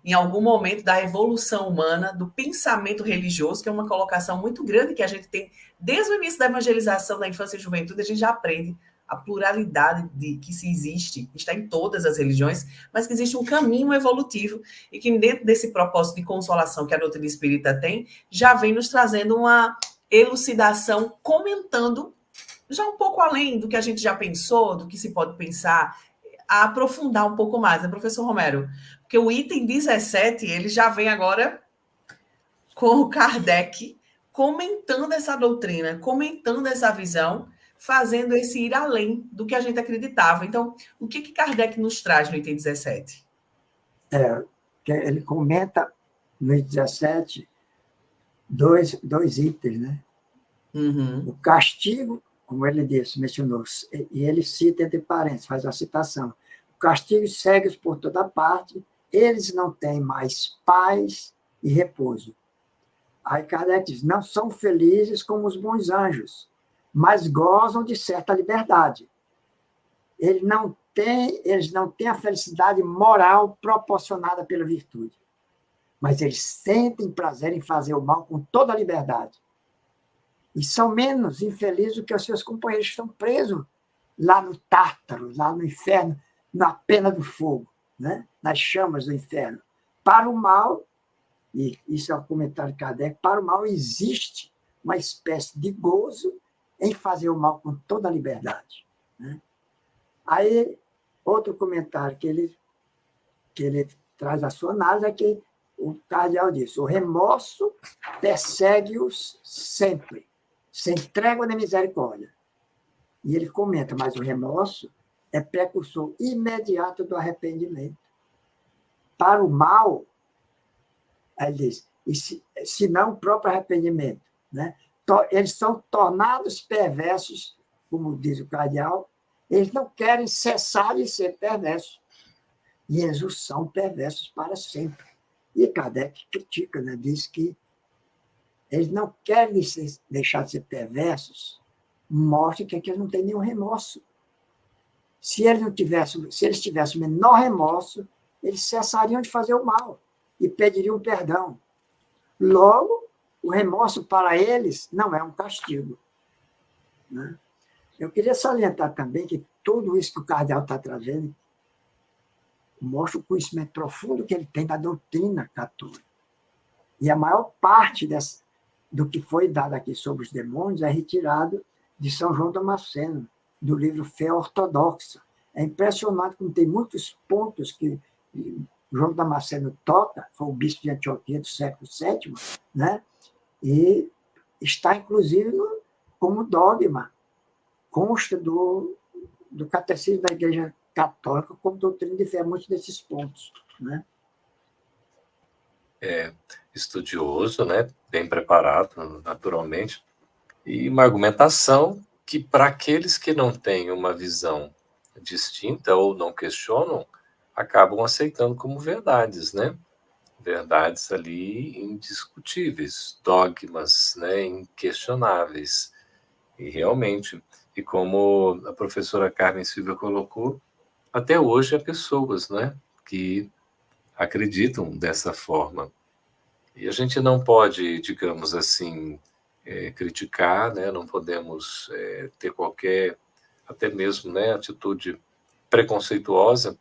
em algum momento da evolução humana, do pensamento religioso, que é uma colocação muito grande que a gente tem desde o início da evangelização da infância e juventude, a gente já aprende a pluralidade que se existe, está em todas as religiões, mas que existe um caminho evolutivo e que dentro desse propósito de consolação que a doutrina espírita tem, já vem nos trazendo uma elucidação, comentando já um pouco além do que a gente já pensou, do que se pode pensar, a aprofundar um pouco mais, né, professor Romero? Porque o item 17, ele já vem agora com o Kardec comentando essa doutrina, comentando essa visão, fazendo esse ir além do que a gente acreditava. Então, o que Kardec nos traz no item 17? Ele comenta no item 17 dois itens, né? Uhum. O castigo, como ele disse, mencionou, e ele cita entre parênteses, faz a citação. O castigo segue-os por toda parte, eles não têm mais paz e repouso. Aí Kardec diz, não são felizes como os bons anjos, mas gozam de certa liberdade. Eles não têm a felicidade moral proporcionada pela virtude, mas eles sentem prazer em fazer o mal com toda a liberdade. E são menos infelizes do que os seus companheiros que estão presos lá no Tártaro, lá no inferno, na pena do fogo, né? Nas chamas do inferno. Para o mal, e isso é o comentário de Kardec, para o mal existe uma espécie de gozo em fazer o mal com toda a liberdade, né? Aí, outro comentário que ele traz a sua análise é que o cardeal diz: o remorso persegue-os sempre, sem trégua nem misericórdia. E ele comenta, mas o remorso é precursor imediato do arrependimento. Para o mal, ele diz, se não o próprio arrependimento, né? Eles são tornados perversos, como diz o cardeal, eles não querem cessar de ser perversos. E eles são perversos para sempre. E Kardec critica, né? Diz que eles não querem deixar de ser perversos, mostra que eles não têm nenhum remorso. Se eles tivessem o menor remorso, eles cessariam de fazer o mal e pediriam perdão. Logo, o remorso para eles não é um castigo, né? Eu queria salientar também que tudo isso que o cardeal está trazendo mostra o conhecimento profundo que ele tem da doutrina católica. E a maior parte do que foi dado aqui sobre os demônios é retirado de São João Damasceno, do livro Fé Ortodoxa. É impressionante como tem muitos pontos que João Damasceno toca, foi o bispo de Antioquia do século VII, né? E está, inclusive, como dogma, consta do Catecismo da Igreja Católica como doutrina de fé, muitos desses pontos, né? É estudioso, né? Bem preparado, naturalmente, e uma argumentação que, para aqueles que não têm uma visão distinta ou não questionam, acabam aceitando como verdades, né? Verdades ali indiscutíveis, dogmas, né? Inquestionáveis. E realmente, e como a professora Carmen Silva colocou, até hoje há pessoas, né, que acreditam dessa forma. E a gente não pode, digamos assim, criticar, né, não podemos ter qualquer, até mesmo, né, atitude preconceituosa,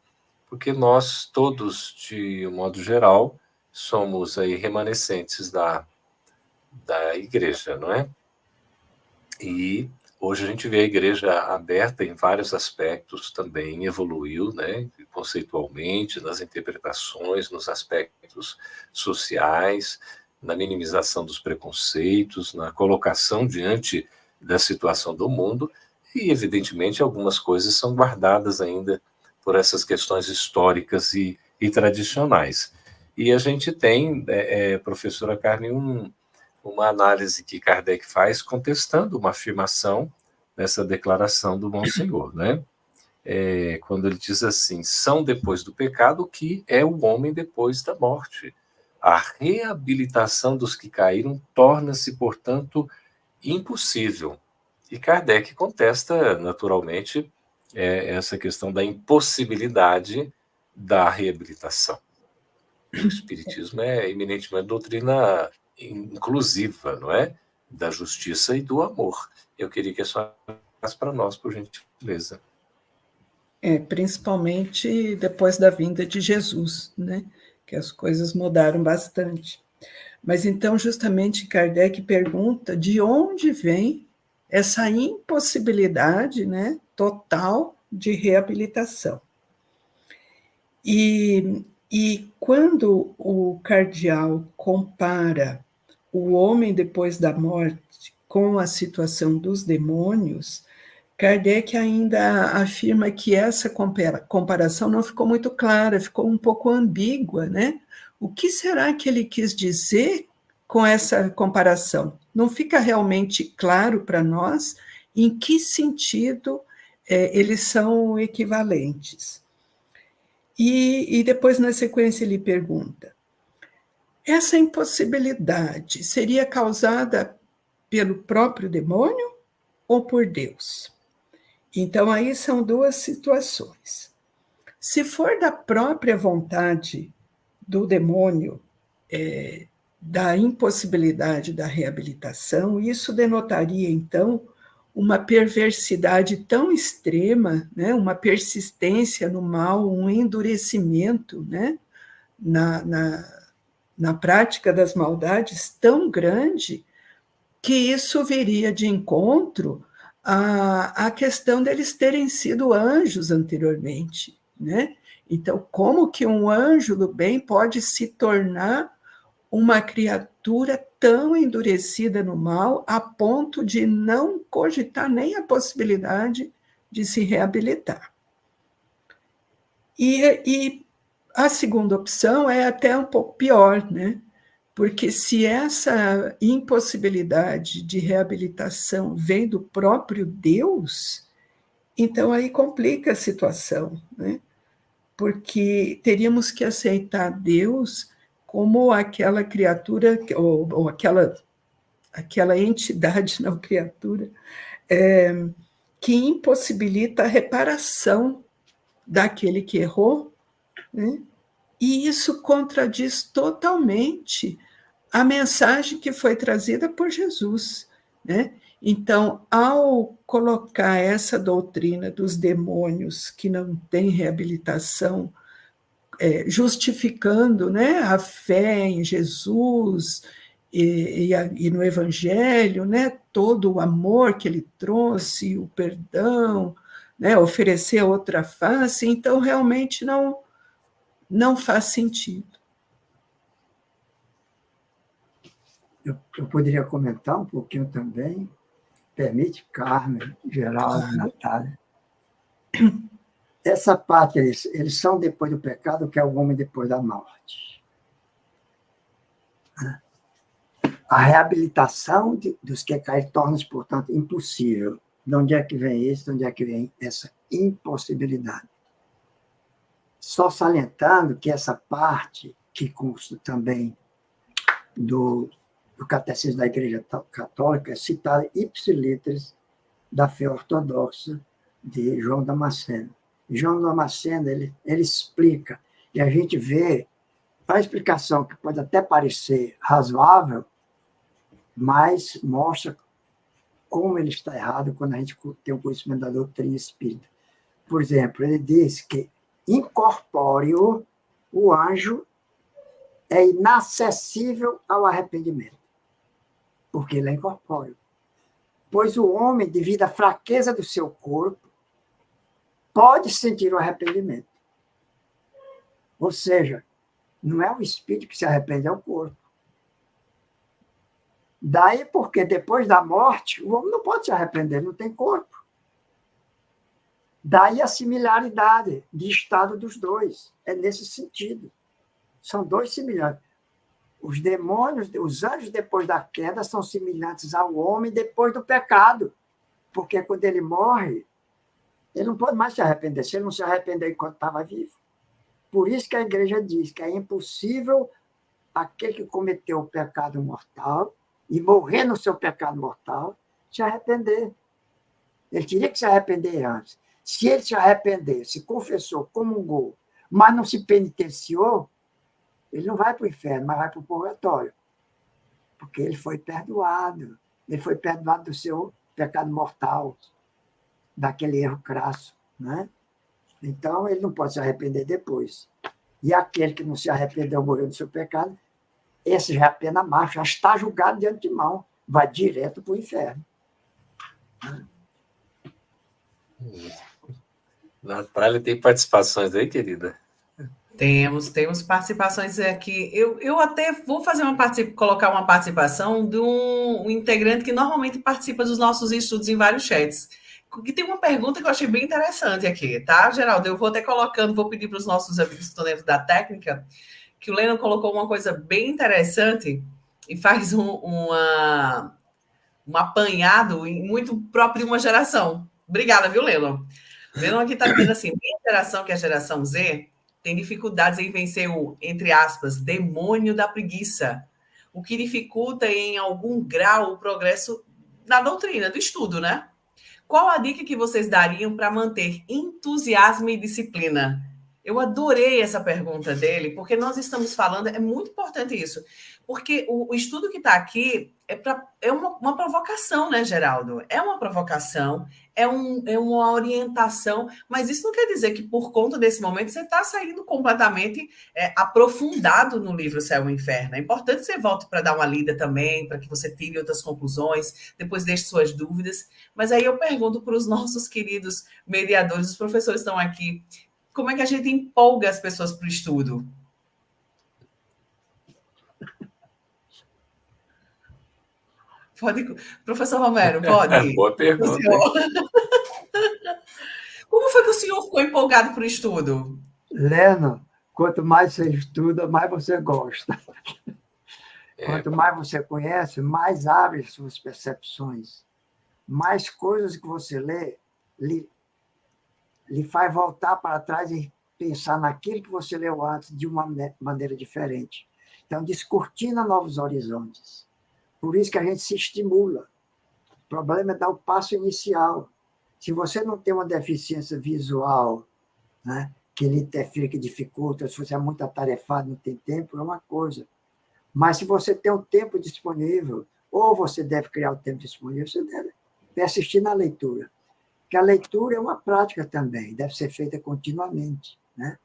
porque nós todos, de um modo geral, somos aí remanescentes da igreja, não é? E hoje a gente vê a igreja aberta em vários aspectos, também evoluiu, né, conceitualmente, nas interpretações, nos aspectos sociais, na minimização dos preconceitos, na colocação diante da situação do mundo, e, evidentemente, algumas coisas são guardadas ainda por essas questões históricas e tradicionais. E a gente tem, professora Carmen, uma análise que Kardec faz contestando uma afirmação nessa declaração do Monsenhor, né? Quando ele diz assim: são depois do pecado o que é o homem depois da morte. A reabilitação dos que caíram torna-se, portanto, impossível. E Kardec contesta, naturalmente, essa questão da impossibilidade da reabilitação. O Espiritismo é eminentemente doutrina inclusiva, não é? Da justiça e do amor. Eu queria que a senhora falasse para nós, por gentileza. Principalmente depois da vinda de Jesus, né? Que as coisas mudaram bastante. Mas então, justamente, Kardec pergunta de onde vem essa impossibilidade, né, total de reabilitação. E quando o cardeal compara o homem depois da morte com a situação dos demônios, Kardec ainda afirma que essa comparação não ficou muito clara, ficou um pouco ambígua, né? O que será que ele quis dizer com essa comparação? Não fica realmente claro para nós em que sentido eles são equivalentes. E depois, na sequência, ele pergunta: essa impossibilidade seria causada pelo próprio demônio ou por Deus. Então, aí são duas situações. Se for da própria vontade do demônio, da impossibilidade da reabilitação, isso denotaria, então, uma perversidade tão extrema, né, uma persistência no mal, um endurecimento, né, na prática das maldades tão grande, que isso viria de encontro à questão deles terem sido anjos anteriormente, né? Então, como que um anjo do bem pode se tornar uma criatura tão endurecida no mal a ponto de não cogitar nem a possibilidade de se reabilitar? E a segunda opção é até um pouco pior, né? Porque se essa impossibilidade de reabilitação vem do próprio Deus, então aí complica a situação, né? Porque teríamos que aceitar Deus como aquela criatura, ou aquela entidade, não criatura, que impossibilita a reparação daquele que errou, né? E isso contradiz totalmente a mensagem que foi trazida por Jesus, né? Então, ao colocar essa doutrina dos demônios que não tem reabilitação, justificando, né, a fé em Jesus e no Evangelho, né, todo o amor que ele trouxe, o perdão, né, oferecer outra face, então realmente não faz sentido. Eu poderia comentar um pouquinho também, permite, Carmen, Geraldo, Claro. Natália. Essa parte, eles são depois do pecado, que é o homem depois da morte. A reabilitação dos que caem torna-se, portanto, impossível. De onde é que vem isso? De onde é que vem essa impossibilidade? Só salientando que essa parte, que consta também do Catecismo da Igreja Católica, é citada ipsiliteris da fé ortodoxa de João Damasceno. João Damasceno, ele explica, e a gente vê a explicação que pode até parecer razoável, mas mostra como ele está errado quando a gente tem o conhecimento da doutrina espírita. Por exemplo, ele diz que incorpóreo, o anjo é inacessível ao arrependimento, porque ele é incorpóreo. Pois o homem, devido à fraqueza do seu corpo, pode sentir o arrependimento. Ou seja, não é o espírito que se arrepende, é o corpo. Daí porque depois da morte, o homem não pode se arrepender, não tem corpo. Daí a similaridade de estado dos dois. É nesse sentido. São dois semelhantes. Os demônios, os anjos depois da queda são semelhantes ao homem depois do pecado. Porque quando ele morre, ele não pode mais se arrepender. Se ele não se arrepender enquanto estava vivo. Por isso que a igreja diz que é impossível aquele que cometeu o pecado mortal e morrer no seu pecado mortal se arrepender. Ele teria que se arrepender antes. Se ele se arrepender, se confessou, comungou, mas não se penitenciou, ele não vai para o inferno, mas vai para o purgatório. Porque ele foi perdoado. Ele foi perdoado do seu pecado mortal, daquele erro crasso, né? Então, ele não pode se arrepender depois. E aquele que não se arrependeu, morreu do seu pecado, esse já é a pena máxima, já está julgado de antemão, vai direto para o inferno. Natália, tem participações aí, querida? Temos participações aqui. Eu até vou fazer colocar uma participação de um integrante que normalmente participa dos nossos estudos em vários chats. Que tem uma pergunta que eu achei bem interessante aqui, tá, Geraldo? Eu vou até colocando, vou pedir para os nossos amigos que estão dentro da técnica, que o Leno colocou uma coisa bem interessante e faz um apanhado muito próprio de uma geração. Obrigada, viu, Leno? O Leno aqui está dizendo assim, minha geração, que é a geração Z, tem dificuldades em vencer o, entre aspas, demônio da preguiça, o que dificulta em algum grau o progresso na doutrina, do estudo, né? Qual a dica que vocês dariam para manter entusiasmo e disciplina? Eu adorei essa pergunta dele, porque nós estamos falando, é muito importante isso, porque o estudo que está aqui é uma provocação, né, Geraldo? É uma provocação, é uma orientação, mas isso não quer dizer que por conta desse momento você está saindo completamente aprofundado no livro Céu e Inferno. É importante que você volte para dar uma lida também, para que você tire outras conclusões, depois deixe suas dúvidas. Mas aí eu pergunto para os nossos queridos mediadores, os professores estão aqui, como é que a gente empolga as pessoas para o estudo? Pode, professor Romero, pode? Boa pergunta. Como foi que o senhor ficou empolgado para o estudo? Leno, quanto mais você estuda, mais você gosta. Quanto mais você conhece, mais abre suas percepções. Mais coisas que você lê lhe faz voltar para trás e pensar naquilo que você leu antes de uma maneira diferente. Então, descortina novos horizontes. Por isso que a gente se estimula. O problema é dar o passo inicial. Se você não tem uma deficiência visual, né, que lhe interfere, que dificulta, se você é muito atarefado, não tem tempo, é uma coisa. Mas se você tem um tempo disponível, ou você deve criar o tempo disponível, você deve persistir na leitura. Porque a leitura é uma prática também, deve ser feita continuamente, né?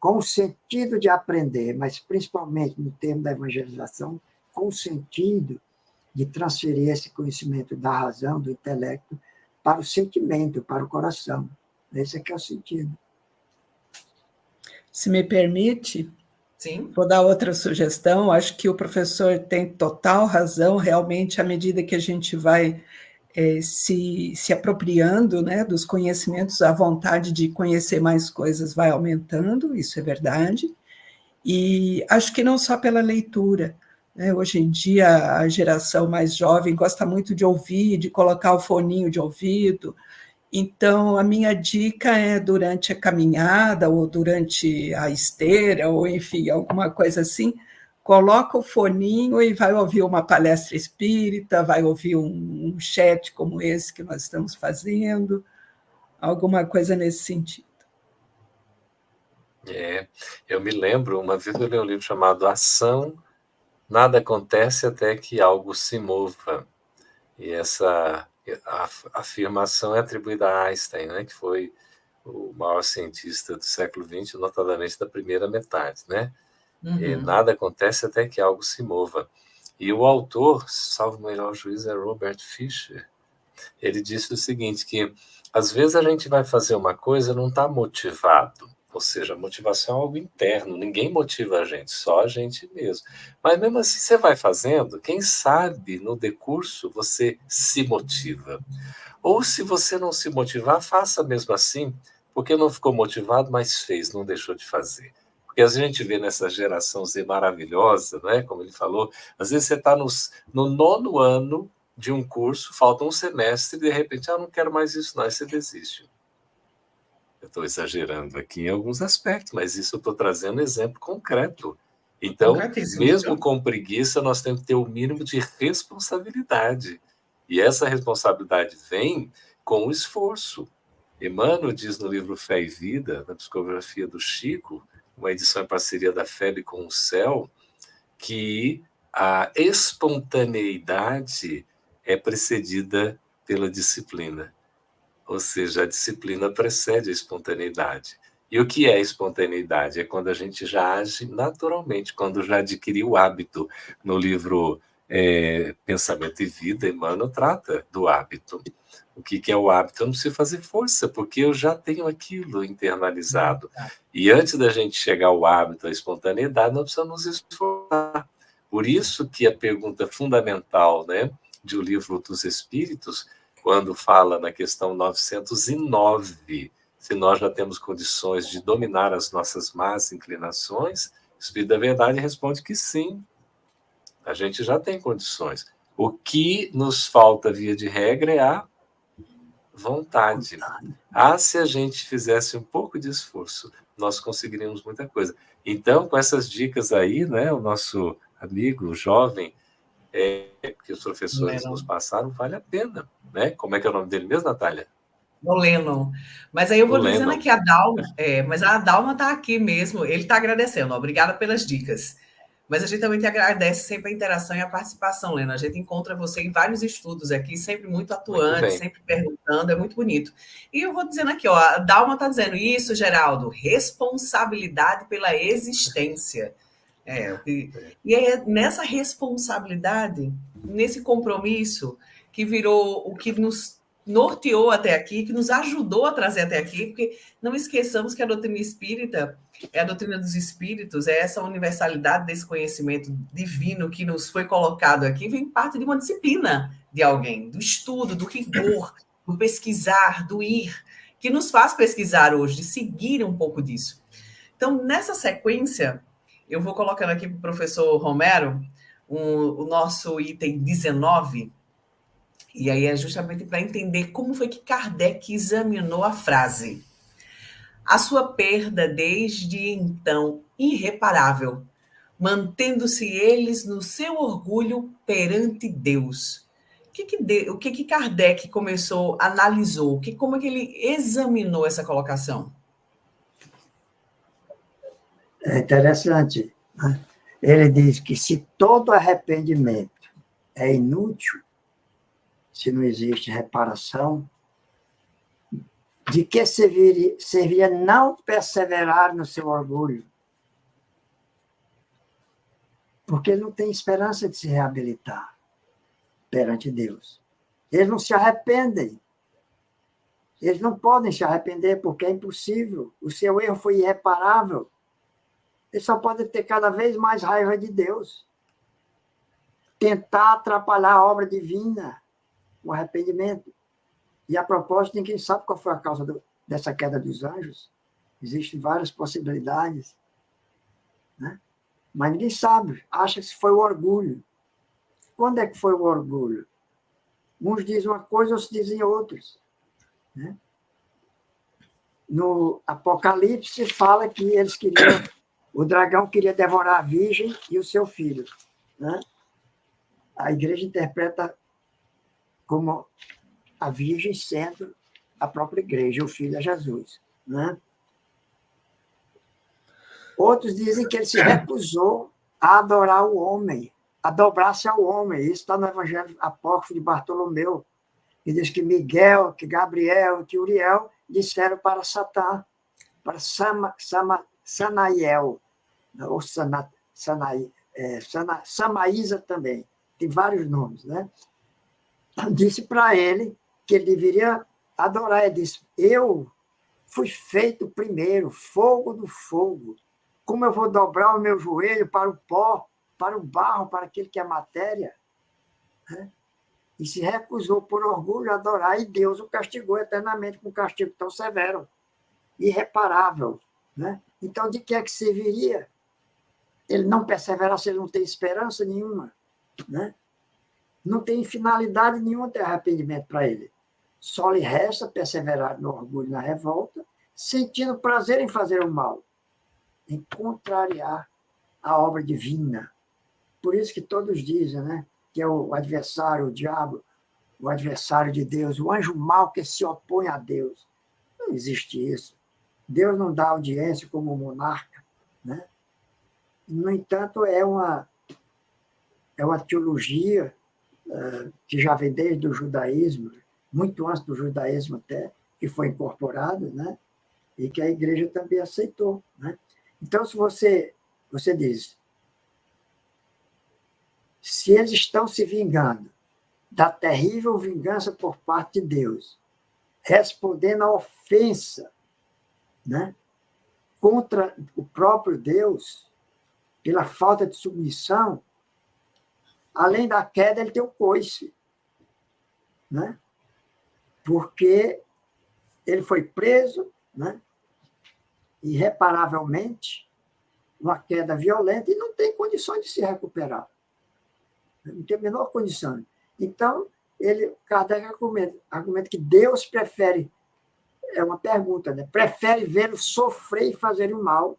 Com o sentido de aprender, mas principalmente no termo da evangelização, com o sentido de transferir esse conhecimento da razão, do intelecto, para o sentimento, para o coração. Esse é que é o sentido. Se me permite, sim, vou dar outra sugestão. Acho que o professor tem total razão. Realmente, à medida que a gente vai se apropriando, né, dos conhecimentos, a vontade de conhecer mais coisas vai aumentando, isso é verdade. E acho que não só pela leitura, né? Hoje em dia, a geração mais jovem gosta muito de ouvir, de colocar o foninho de ouvido. Então, a minha dica é, durante a caminhada, ou durante a esteira, ou enfim, alguma coisa assim, coloca o foninho e vai ouvir uma palestra espírita, vai ouvir um chat como esse que nós estamos fazendo, alguma coisa nesse sentido. Eu me lembro, uma vez eu li um livro chamado Ação, Nada Acontece Até que Algo Se Mova. E essa afirmação é atribuída a Einstein, né, que foi o maior cientista do século XX, notadamente da primeira metade, né? Nada acontece até que algo se mova. E o autor, salvo o melhor juízo, é Robert Fisher. Ele disse o seguinte, que às vezes a gente vai fazer uma coisa e não está motivado. Ou seja, a motivação é algo interno, ninguém motiva a gente, só a gente mesmo. Mas mesmo assim você vai fazendo, quem sabe no decurso você se motiva. Ou se você não se motivar, faça mesmo assim, porque não ficou motivado, mas fez, não deixou de fazer. Porque a gente vê nessa geração Z maravilhosa, né? Como ele falou, às vezes você está no 9º ano de um curso, falta um semestre, e de repente, não quero mais isso, não, aí você desiste. Eu estou exagerando aqui em alguns aspectos, mas isso eu estou trazendo exemplo concreto. Então, mesmo com preguiça, nós temos que ter o mínimo de responsabilidade. E essa responsabilidade vem com o esforço. Emmanuel diz no livro Fé e Vida, na psicografia do Chico, uma edição em parceria da FEB com o Céu, que a espontaneidade é precedida pela disciplina. Ou seja, a disciplina precede a espontaneidade. E o que é espontaneidade? É quando a gente já age naturalmente, quando já adquiriu o hábito. No livro Pensamento e Vida, Emmanuel trata do hábito. O que é o hábito? Eu não preciso fazer força, porque eu já tenho aquilo internalizado. E antes da gente chegar ao hábito, à espontaneidade, nós precisamos nos esforçar. Por isso que a pergunta fundamental, né, de O Livro dos Espíritos, quando fala na questão 909, se nós já temos condições de dominar as nossas más inclinações, o Espírito da Verdade responde que sim, a gente já tem condições. O que nos falta, via de regra, é a vontade. Se a gente fizesse um pouco de esforço, nós conseguiríamos muita coisa. Então, com essas dicas aí, né, o nosso amigo, o jovem, que os professores nos passaram, vale a pena, né? Como é que é o nome dele mesmo, Natália? O Lennon. Mas aí eu vou O dizendo Lennon. aqui a Dalma, mas a Dalma está aqui mesmo, ele está agradecendo, obrigada pelas dicas. Mas a gente também te agradece sempre a interação e a participação, Lena. A gente encontra você em vários estudos aqui, sempre muito atuante, Muito sempre perguntando, é muito bonito. E eu vou dizendo aqui, ó, a Dalma está dizendo isso, Geraldo, responsabilidade pela existência. E é nessa responsabilidade, nesse compromisso, que virou o que nos norteou até aqui, que nos ajudou a trazer até aqui, porque não esqueçamos que a doutrina espírita é a doutrina dos espíritos, é essa universalidade desse conhecimento divino que nos foi colocado aqui, vem parte de uma disciplina de alguém, do estudo, do rigor, do pesquisar, do ir, que nos faz pesquisar hoje, de seguir um pouco disso. Então, nessa sequência, eu vou colocando aqui para o professor Romero o nosso item 19, e aí é justamente para entender como foi que Kardec examinou a frase. A sua perda desde então irreparável, mantendo-se eles no seu orgulho perante Deus. O que Kardec analisou? Como é que ele examinou essa colocação? É interessante, né? Ele diz que se todo arrependimento é inútil, se não existe reparação, de que serviria não perseverar no seu orgulho? Porque ele não tem esperança de se reabilitar perante Deus. Eles não se arrependem. Eles não podem se arrepender porque é impossível. O seu erro foi irreparável. Eles só podem ter cada vez mais raiva de Deus. Tentar atrapalhar a obra divina, o arrependimento. E a propósito, ninguém sabe qual foi a causa dessa queda dos anjos. Existem várias possibilidades, né? Mas ninguém sabe. Acha que foi o orgulho. Quando é que foi o orgulho? Uns dizem uma coisa, outros dizem outras, né? No Apocalipse fala que eles queriam... O dragão queria devorar a virgem e o seu filho, né? A igreja interpreta como a virgem sendo a própria igreja, o filho é Jesus, né? Outros dizem que ele se recusou a adorar o homem, a dobrar-se ao homem. Isso está no Evangelho Apócrifo de Bartolomeu, que diz que Miguel, que Gabriel, que Uriel disseram para Satã, para Sanaíel, ou Samaísa também, tem vários nomes, né? Disse para ele que ele deveria adorar. Ele disse, eu fui feito primeiro, fogo do fogo. Como eu vou dobrar o meu joelho para o pó, para o barro, para aquele que é matéria? Né? E se recusou por orgulho a adorar, e Deus o castigou eternamente com um castigo tão severo, irreparável, né? Então, de que é que serviria ele não perseverar se ele não tem esperança nenhuma, né? Não tem finalidade nenhuma ter arrependimento para ele. Só lhe resta perseverar no orgulho e na revolta, sentindo prazer em fazer o mal, em contrariar a obra divina. Por isso que todos dizem, né, que é o adversário, o diabo, o adversário de Deus, o anjo mau que se opõe a Deus. Não existe isso. Deus não dá audiência como monarca, né? No entanto, é uma teologia que já vem desde o judaísmo, muito antes do judaísmo até, que foi incorporada, né? E que a igreja também aceitou, né? Então, se você diz, se eles estão se vingando da terrível vingança por parte de Deus, respondendo à ofensa, né, contra o próprio Deus, pela falta de submissão, além da queda, ele tem o coice, né? Porque ele foi preso, né, irreparavelmente, uma queda violenta, e não tem condições de se recuperar. Não tem a menor condição. Então, Kardec argumenta que Deus prefere, é uma pergunta, né? Prefere vê-lo sofrer e fazer o mal,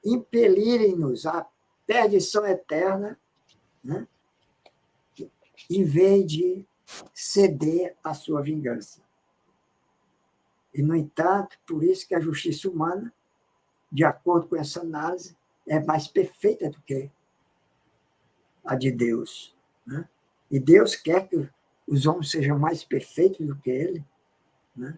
impelirem-nos à perdição eterna, né? em vez de ceder à sua vingança. E, no entanto, por isso que a justiça humana, de acordo com essa análise, é mais perfeita do que a de Deus, né? E Deus quer que os homens sejam mais perfeitos do que ele, né?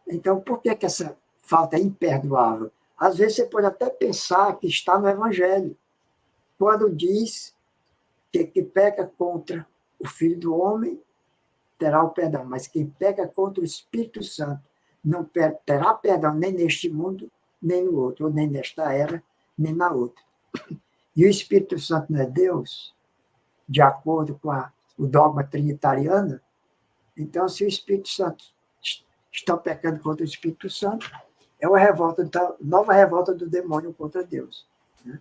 Então, por que essa falta é imperdoável? Às vezes você pode até pensar que está no Evangelho, quando diz que quem peca contra o Filho do Homem terá o perdão, mas quem peca contra o Espírito Santo não terá perdão nem neste mundo, nem no outro, ou nem nesta era, nem na outra. E o Espírito Santo não é Deus, de acordo com o dogma trinitariano. Então, se o Espírito Santo está pecando contra o Espírito Santo, é uma revolta, então, nova revolta do demônio contra Deus, né?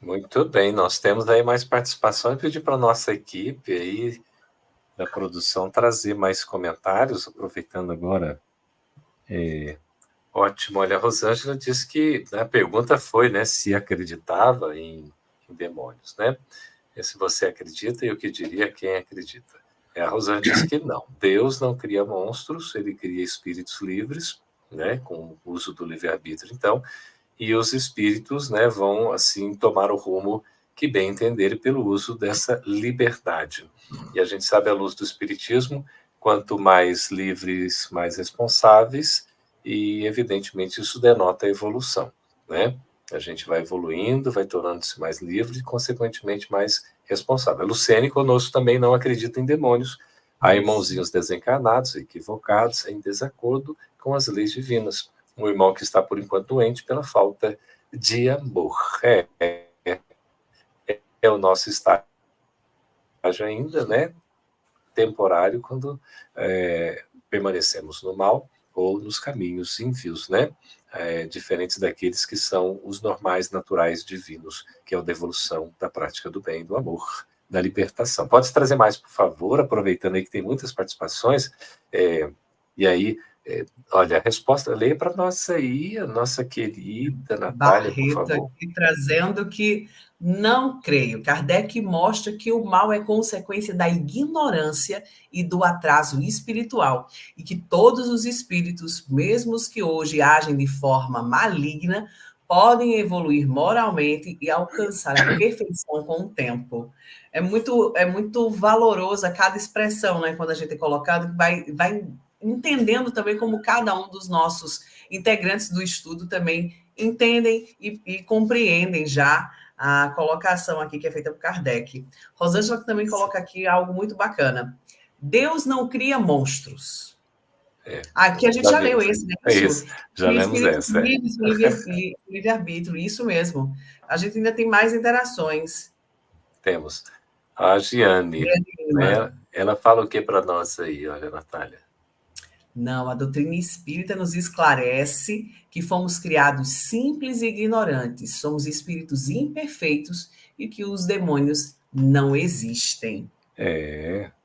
Muito bem. Nós temos aí mais participação e pedir para a nossa equipe aí da produção trazer mais comentários, aproveitando agora. Ótimo. Olha, a Rosângela disse que a pergunta foi, né, se acreditava em demônios, né? E se você acredita, e o que diria quem acredita. A Rosângela disse que não. Deus não cria monstros, ele cria espíritos livres, né, com o uso do livre-arbítrio, então, e os espíritos, né, vão, assim, tomar o rumo que bem entenderem pelo uso dessa liberdade. E a gente sabe, à luz do espiritismo, quanto mais livres, mais responsáveis, e, evidentemente, isso denota a evolução, né? A gente vai evoluindo, vai tornando-se mais livre e, consequentemente, mais responsável. A Luciene conosco também não acredita em demônios. Há irmãozinhos desencarnados, equivocados, em desacordo com as leis divinas. Um irmão que está, por enquanto, doente pela falta de amor. É o nosso estágio ainda, né? Temporário, quando permanecemos no mal ou nos caminhos envios, né? Diferentes daqueles que são os normais, naturais, divinos, que é a devolução da prática do bem, do amor, da libertação. Pode trazer mais, por favor, aproveitando aí que tem muitas participações, e aí, olha, a resposta, leia para nós aí, a nossa querida Natália, por favor. Aqui trazendo que não creio. Kardec mostra que o mal é consequência da ignorância e do atraso espiritual, e que todos os espíritos, mesmo os que hoje agem de forma maligna, podem evoluir moralmente e alcançar a perfeição com o tempo. É muito valorosa cada expressão, né, quando a gente é colocado, que vai entendendo também como cada um dos nossos integrantes do estudo também entendem e compreendem já a colocação aqui que é feita por Kardec. Rosângela também coloca aqui algo muito bacana. Deus não cria monstros. Aqui a gente já leu esse, né? Isso, já lemos essa. Livre-arbítrio, isso mesmo. A gente ainda tem mais interações. Temos. A Giane, né? Ela fala o que para nós aí, olha, Natália? Não, a doutrina espírita nos esclarece que fomos criados simples e ignorantes, somos espíritos imperfeitos e que os demônios não existem.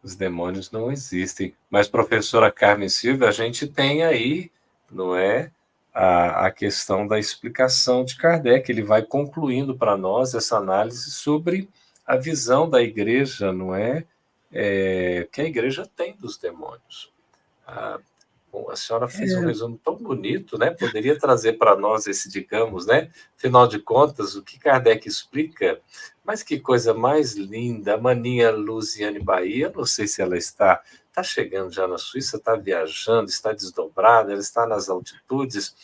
Os demônios não existem. Mas, professora Carmen Silva, a gente tem aí, não é, a questão da explicação de Kardec. Ele vai concluindo para nós essa análise sobre a visão da igreja, não é, que a igreja tem dos demônios. A senhora fez um resumo tão bonito, né? Poderia trazer para nós esse, digamos, né? Afinal de contas, o que Kardec explica, mas que coisa mais linda. A maninha Luciane Bahia, não sei se ela está chegando já na Suíça, está viajando, está desdobrada, ela está nas altitudes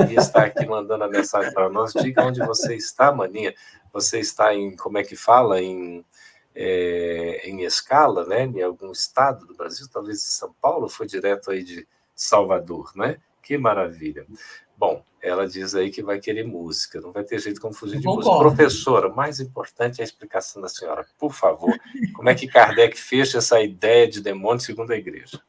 e está aqui mandando a mensagem para nós. Diga onde você está, maninha. Você está em, como é que fala? Em escala, né? Em algum estado do Brasil, talvez de São Paulo, foi direto aí de Salvador, né? Que maravilha. Bom, ela diz aí que vai querer música, não vai ter jeito como fugir de música. Professora, o mais importante é a explicação da senhora, por favor. Como é que Kardec fecha essa ideia de demônio segundo a igreja?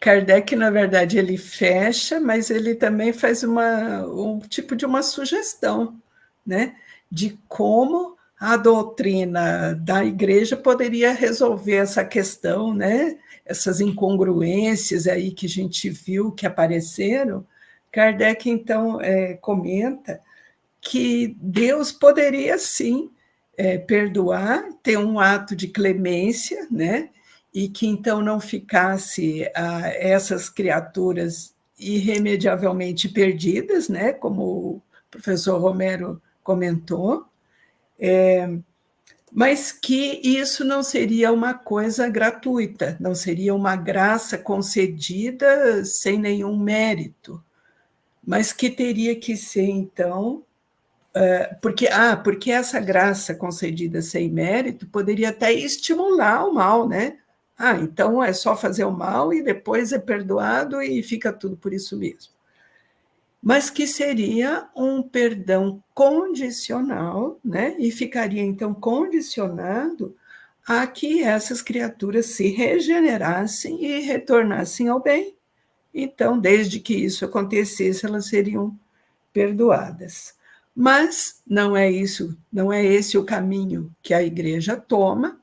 Kardec, na verdade, ele fecha, mas ele também faz um tipo de uma sugestão, né? De como a doutrina da igreja poderia resolver essa questão, né? Essas incongruências aí que a gente viu que apareceram. Kardec, então, comenta que Deus poderia, sim, perdoar, ter um ato de clemência, né? E que então não ficasse essas criaturas irremediavelmente perdidas, né? Como o professor Romero comentou, mas que isso não seria uma coisa gratuita, não seria uma graça concedida sem nenhum mérito, mas que teria que ser, então, porque essa graça concedida sem mérito poderia até estimular o mal, né? Então é só fazer o mal e depois é perdoado e fica tudo por isso mesmo. Mas que seria um perdão condicional, né? E ficaria então condicionado a que essas criaturas se regenerassem e retornassem ao bem. Então, desde que isso acontecesse, elas seriam perdoadas. Mas não é isso, não é esse o caminho que a Igreja toma,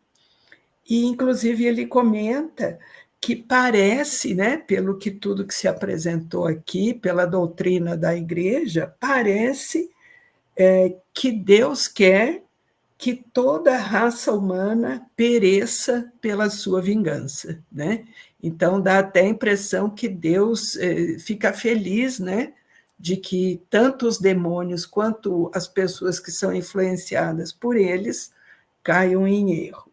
e inclusive ele comenta que parece, né, pelo que tudo que se apresentou aqui, pela doutrina da Igreja, parece que Deus quer que toda a raça humana pereça pela sua vingança, né? Então dá até a impressão que Deus fica feliz, né, de que tanto os demônios quanto as pessoas que são influenciadas por eles caiam em erro.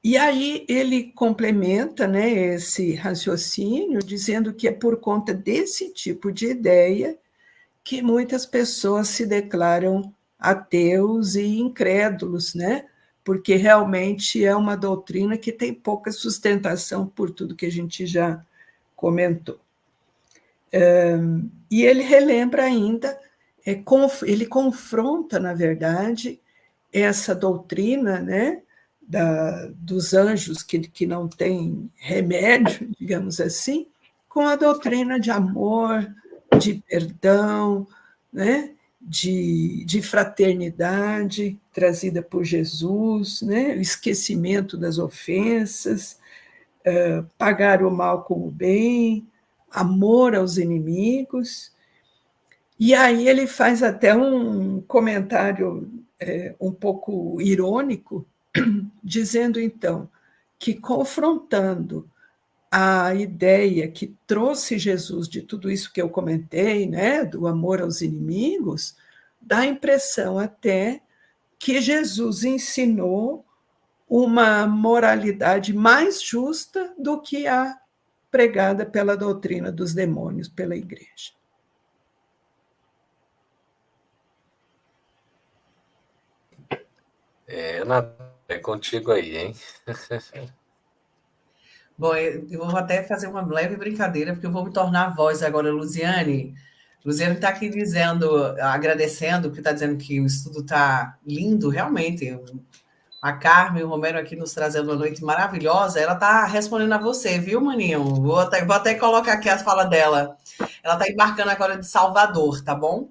E aí ele complementa, né, esse raciocínio dizendo que é por conta desse tipo de ideia que muitas pessoas se declaram ateus e incrédulos, né? Porque realmente é uma doutrina que tem pouca sustentação por tudo que a gente já comentou. E ele relembra ainda, ele confronta, na verdade, essa doutrina, né, dos anjos que não tem remédio, digamos assim, com a doutrina de amor, de perdão, né, de fraternidade trazida por Jesus, né, o esquecimento das ofensas, pagar o mal com o bem, amor aos inimigos. E aí ele faz até um comentário um pouco irônico, dizendo, então, que confrontando a ideia que trouxe Jesus de tudo isso que eu comentei, né, do amor aos inimigos, dá a impressão até que Jesus ensinou uma moralidade mais justa do que a pregada pela doutrina dos demônios, pela Igreja. É contigo aí, hein? Bom, eu vou até fazer uma leve brincadeira, porque eu vou me tornar a voz agora, Luziane. Luziane está aqui dizendo, agradecendo, porque está dizendo que o estudo está lindo, realmente. A Carmen e o Romero aqui nos trazendo uma noite maravilhosa. Ela está respondendo a você, viu, maninho? Vou até colocar aqui a fala dela. Ela está embarcando agora de Salvador, tá bom?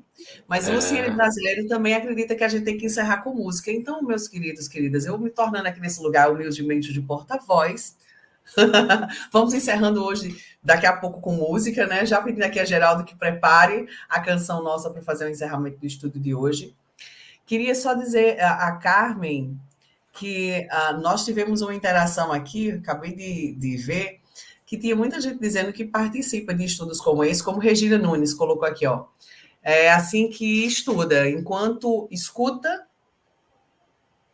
Mas o Cine Brasileiro também acredita que a gente tem que encerrar com música. Então, meus queridos, queridas, eu me tornando aqui nesse lugar humildemente de porta-voz. Vamos encerrando hoje, daqui a pouco, com música, né? Já pedindo aqui a Geraldo que prepare a canção nossa para fazer o encerramento do estudo de hoje. Queria só dizer a Carmen que nós tivemos uma interação aqui, acabei de ver, que tinha muita gente dizendo que participa de estudos como esse, como Regina Nunes colocou aqui, ó. É assim que estuda, enquanto escuta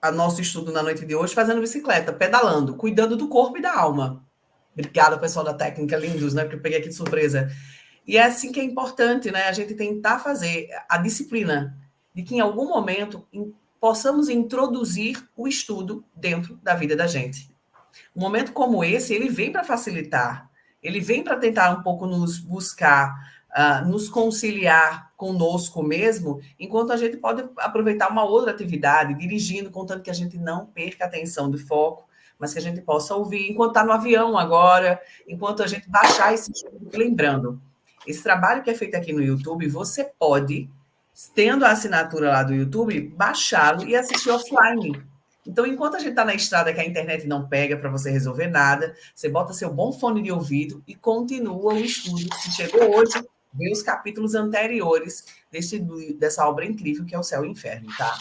a nosso estudo na noite de hoje, fazendo bicicleta, pedalando, cuidando do corpo e da alma. Obrigada, pessoal da técnica, lindos, né? Porque eu peguei aqui de surpresa. E é assim que é importante, né? A gente tentar fazer a disciplina de que em algum momento possamos introduzir o estudo dentro da vida da gente. Um momento como esse, ele vem para facilitar, ele vem para tentar um pouco nos buscar, nos conciliar conosco mesmo, enquanto a gente pode aproveitar uma outra atividade, dirigindo, contanto que a gente não perca a atenção de foco, mas que a gente possa ouvir enquanto está no avião agora, enquanto a gente baixar esse estudo. Lembrando, esse trabalho que é feito aqui no YouTube, você pode, tendo a assinatura lá do YouTube, baixá-lo e assistir offline. Então, enquanto a gente está na estrada que a internet não pega para você resolver nada, você bota seu bom fone de ouvido e continua o estudo que chegou hoje ver os capítulos anteriores dessa obra incrível que é O Céu e o Inferno, tá?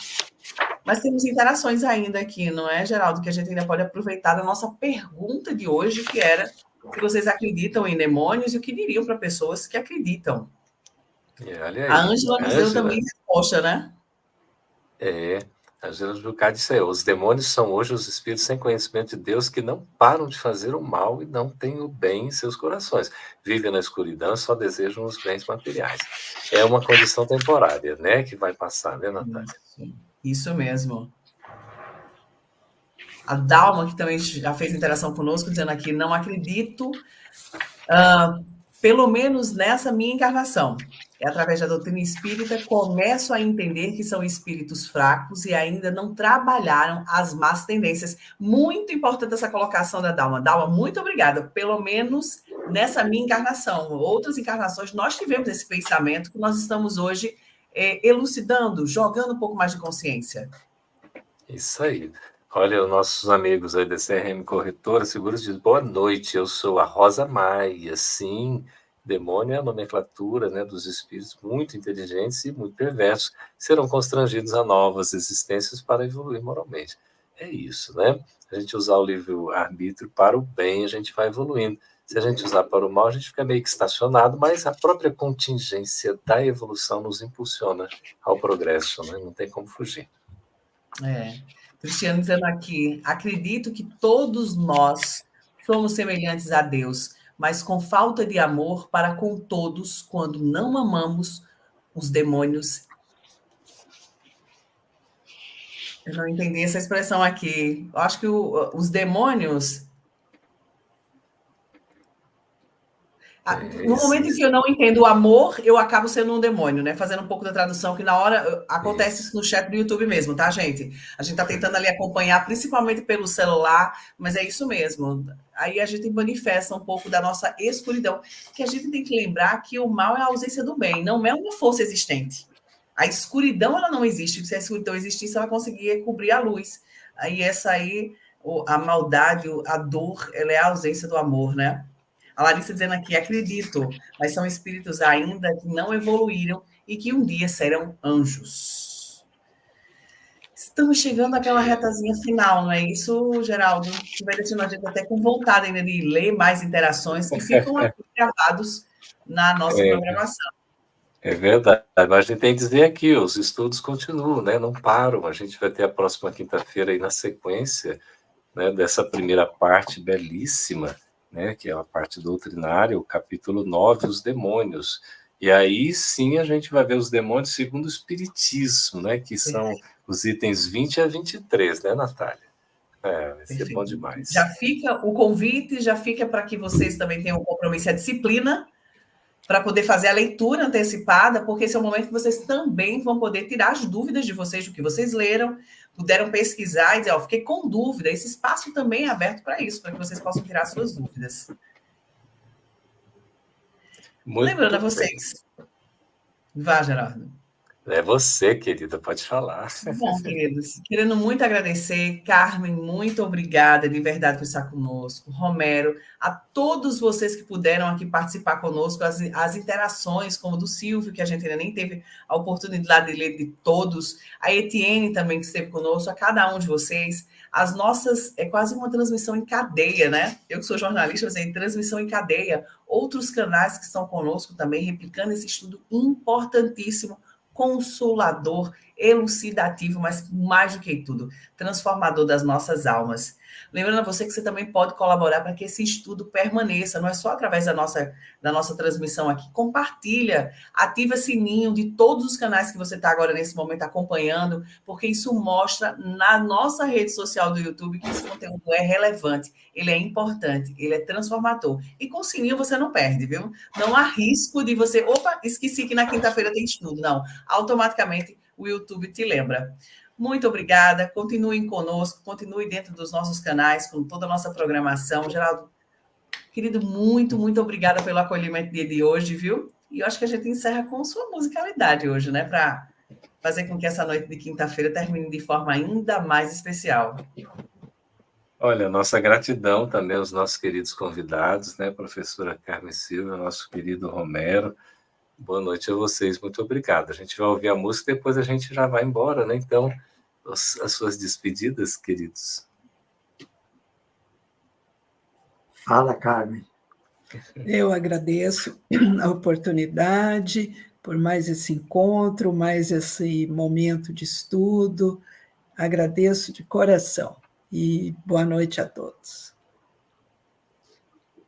Mas temos interações ainda aqui, não é, Geraldo? Que a gente ainda pode aproveitar da nossa pergunta de hoje, que era se vocês acreditam em demônios e o que diriam para pessoas que acreditam. Olha A aí, Ângela nos deu também resposta, né? A Angela Jucá disse aí, os demônios são hoje os espíritos sem conhecimento de Deus que não param de fazer o mal e não têm o bem em seus corações. Vivem na escuridão e só desejam os bens materiais. É uma condição temporária, né, que vai passar, né, Natália? Isso mesmo. A Dalma, que também já fez interação conosco, dizendo aqui, não acredito, pelo menos nessa minha encarnação. É através da doutrina espírita, começo a entender que são espíritos fracos e ainda não trabalharam as más tendências. Muito importante essa colocação da Dalma. Dalma, muito obrigada. Pelo menos nessa minha encarnação. Outras encarnações, nós tivemos esse pensamento que nós estamos hoje elucidando, jogando um pouco mais de consciência. Isso aí. Olha, os nossos amigos aí da CRM Corretora Seguros dizem, boa noite, eu sou a Rosa Maia. Sim, demônio é a nomenclatura, né, dos espíritos muito inteligentes e muito perversos, serão constrangidos a novas existências para evoluir moralmente. É isso, né? A gente usar o livre-arbítrio para o bem, a gente vai evoluindo. Se a gente usar para o mal, a gente fica meio que estacionado, mas a própria contingência da evolução nos impulsiona ao progresso, né? Não tem como fugir. Cristiano dizendo aqui, acredito que todos nós somos semelhantes a Deus, mas com falta de amor para com todos, quando não amamos os demônios. Eu não entendi essa expressão aqui. Eu acho que os demônios... No momento em que eu não entendo o amor, eu acabo sendo um demônio, né? Fazendo um pouco da tradução, que na hora acontece isso no chat do YouTube mesmo, tá, gente? A gente tá tentando ali acompanhar, principalmente pelo celular, mas é isso mesmo. Aí a gente manifesta um pouco da nossa escuridão, que a gente tem que lembrar que o mal é a ausência do bem, não é uma força existente. A escuridão, ela não existe. Se a escuridão existisse, ela conseguia cobrir a luz. Aí essa aí, a maldade, a dor, ela é a ausência do amor, né? A Larissa dizendo aqui, acredito, mas são espíritos ainda que não evoluíram e que um dia serão anjos. Estamos chegando àquela retazinha final, não é isso, Geraldo? Que vai deixando a gente até com vontade ainda de ler mais interações que ficam aqui gravados na nossa programação. É verdade, mas a gente tem que dizer aqui, os estudos continuam, né? Não param. A gente vai ter a próxima quinta-feira aí na sequência, né, dessa primeira parte belíssima, né, que é a parte doutrinária, o capítulo 9, os demônios. E aí sim a gente vai ver os demônios segundo o Espiritismo, né, que são os itens 20 a 23, né, Natália? Vai ser bom demais. Já fica o convite, já fica para que vocês também tenham um compromisso e a disciplina para poder fazer a leitura antecipada, porque esse é o momento que vocês também vão poder tirar as dúvidas de vocês, do que vocês leram, puderam pesquisar e dizer, fiquei com dúvida. Esse espaço também é aberto para isso, para que vocês possam tirar suas dúvidas. Lembrando a vocês. Vá, Gerardo. É você, querida, pode falar. Bom, queridos, querendo muito agradecer, Carmen, muito obrigada de verdade por estar conosco, Romero, a todos vocês que puderam aqui participar conosco, as interações, como do Silvio, que a gente ainda nem teve a oportunidade de ler de todos, a Etienne também, que esteve conosco, a cada um de vocês, as nossas, é quase uma transmissão em cadeia, né? Eu que sou jornalista, mas é transmissão em cadeia, outros canais que estão conosco também, replicando esse estudo importantíssimo, consolador, elucidativo, mas mais do que tudo, transformador das nossas almas. Lembrando a você que você também pode colaborar para que esse estudo permaneça, não é só através da nossa transmissão aqui. Compartilha, ativa sininho de todos os canais que você está agora nesse momento acompanhando, porque isso mostra na nossa rede social do YouTube que esse conteúdo é relevante, ele é importante, ele é transformador. E com o sininho você não perde, viu? Não há risco de você, esqueci que na quinta-feira tem estudo. Não, automaticamente o YouTube te lembra. Muito obrigada, continuem conosco, continue dentro dos nossos canais, com toda a nossa programação. Geraldo, querido, muito, muito obrigada pelo acolhimento de hoje, viu? E eu acho que a gente encerra com sua musicalidade hoje, né? Para fazer com que essa noite de quinta-feira termine de forma ainda mais especial. Olha, nossa gratidão também aos nossos queridos convidados, né? Professora Carmen Silva, nosso querido Romero, Boa noite a vocês, muito obrigado. A gente vai ouvir a música e depois a gente já vai embora, né? Então, as suas despedidas, queridos. Fala, Carmen. Eu agradeço a oportunidade por mais esse encontro, mais esse momento de estudo. Agradeço de coração e boa noite a todos.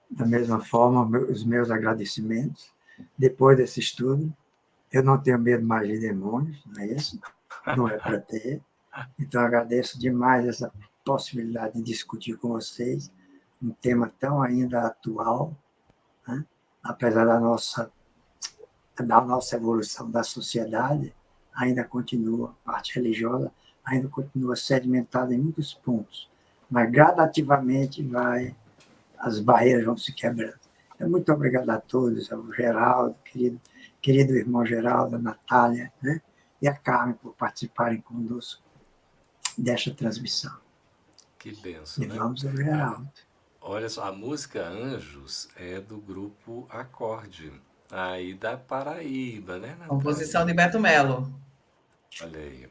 Da mesma forma, os meus agradecimentos. Depois desse estudo, eu não tenho medo mais de demônios, não é isso? Não é para ter. Então, agradeço demais essa possibilidade de discutir com vocês um tema tão ainda atual, né? Apesar da nossa evolução da sociedade, ainda continua, a parte religiosa ainda continua sedimentada em muitos pontos, mas gradativamente as barreiras vão se quebrando. Então, muito obrigado a todos, ao Geraldo, querido irmão Geraldo, a Natália, né? E a Carmen por participarem conosco desta transmissão. Que benção, E né? vamos ao Geraldo. Olha só, a música Anjos é do grupo Acorde, aí da Paraíba, né, Natália? Composição de Beto Melo. Olha aí,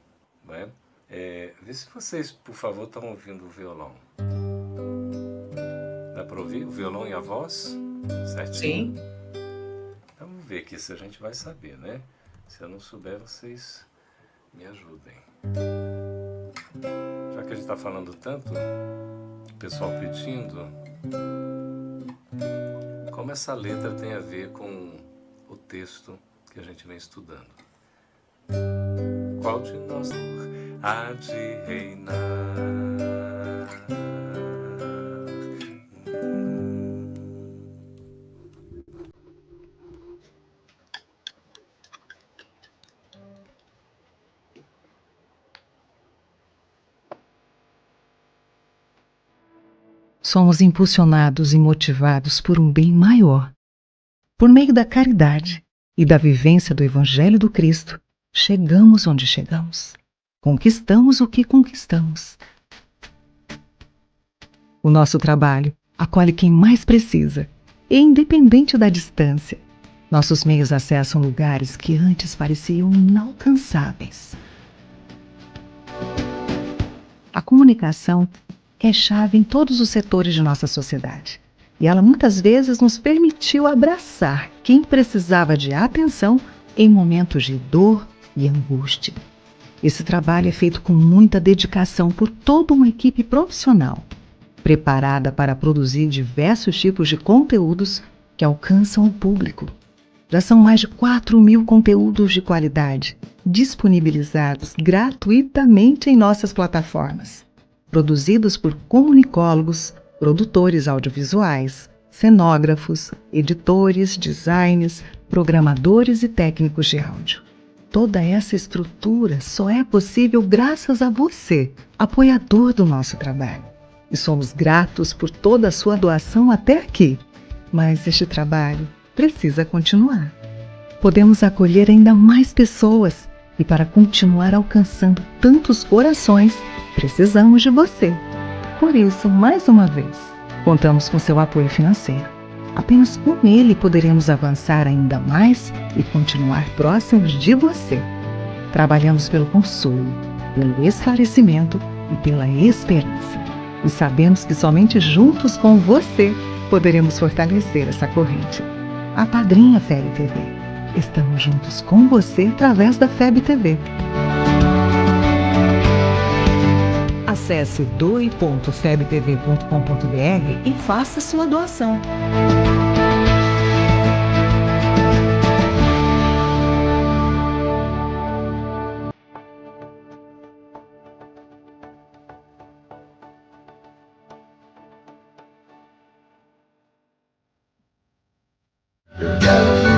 né? Vê se vocês, por favor, estão ouvindo o violão. Dá para ouvir o violão e a voz? Certinho? Sim. Então, vamos ver aqui se a gente vai saber, né? Se eu não souber, vocês me ajudem. Já que a gente está falando tanto, o pessoal pedindo, como essa letra tem a ver com o texto que a gente vem estudando. Qual de nós há de reinar? Somos impulsionados e motivados por um bem maior. Por meio da caridade e da vivência do Evangelho do Cristo, chegamos onde chegamos. Conquistamos o que conquistamos. O nosso trabalho acolhe quem mais precisa, e independente da distância, nossos meios acessam lugares que antes pareciam inalcançáveis. A comunicação é chave em todos os setores de nossa sociedade. E ela muitas vezes nos permitiu abraçar quem precisava de atenção em momentos de dor e angústia. Esse trabalho é feito com muita dedicação por toda uma equipe profissional, preparada para produzir diversos tipos de conteúdos que alcançam o público. Já são mais de 4.000 conteúdos de qualidade disponibilizados gratuitamente em nossas plataformas, produzidos por comunicólogos, produtores audiovisuais, cenógrafos, editores, designers, programadores e técnicos de áudio. Toda essa estrutura só é possível graças a você, apoiador do nosso trabalho. E somos gratos por toda a sua doação até aqui. Mas este trabalho precisa continuar. Podemos acolher ainda mais pessoas e para continuar alcançando tantos corações, precisamos de você. Por isso, mais uma vez, contamos com seu apoio financeiro. Apenas com ele poderemos avançar ainda mais e continuar próximos de você. Trabalhamos pelo consolo, pelo esclarecimento e pela esperança. E sabemos que somente juntos com você poderemos fortalecer essa corrente. A Padrinha FEB TV. Estamos juntos com você através da FEB TV. Acesse doe.febtv.com.br e faça sua doação. You gotta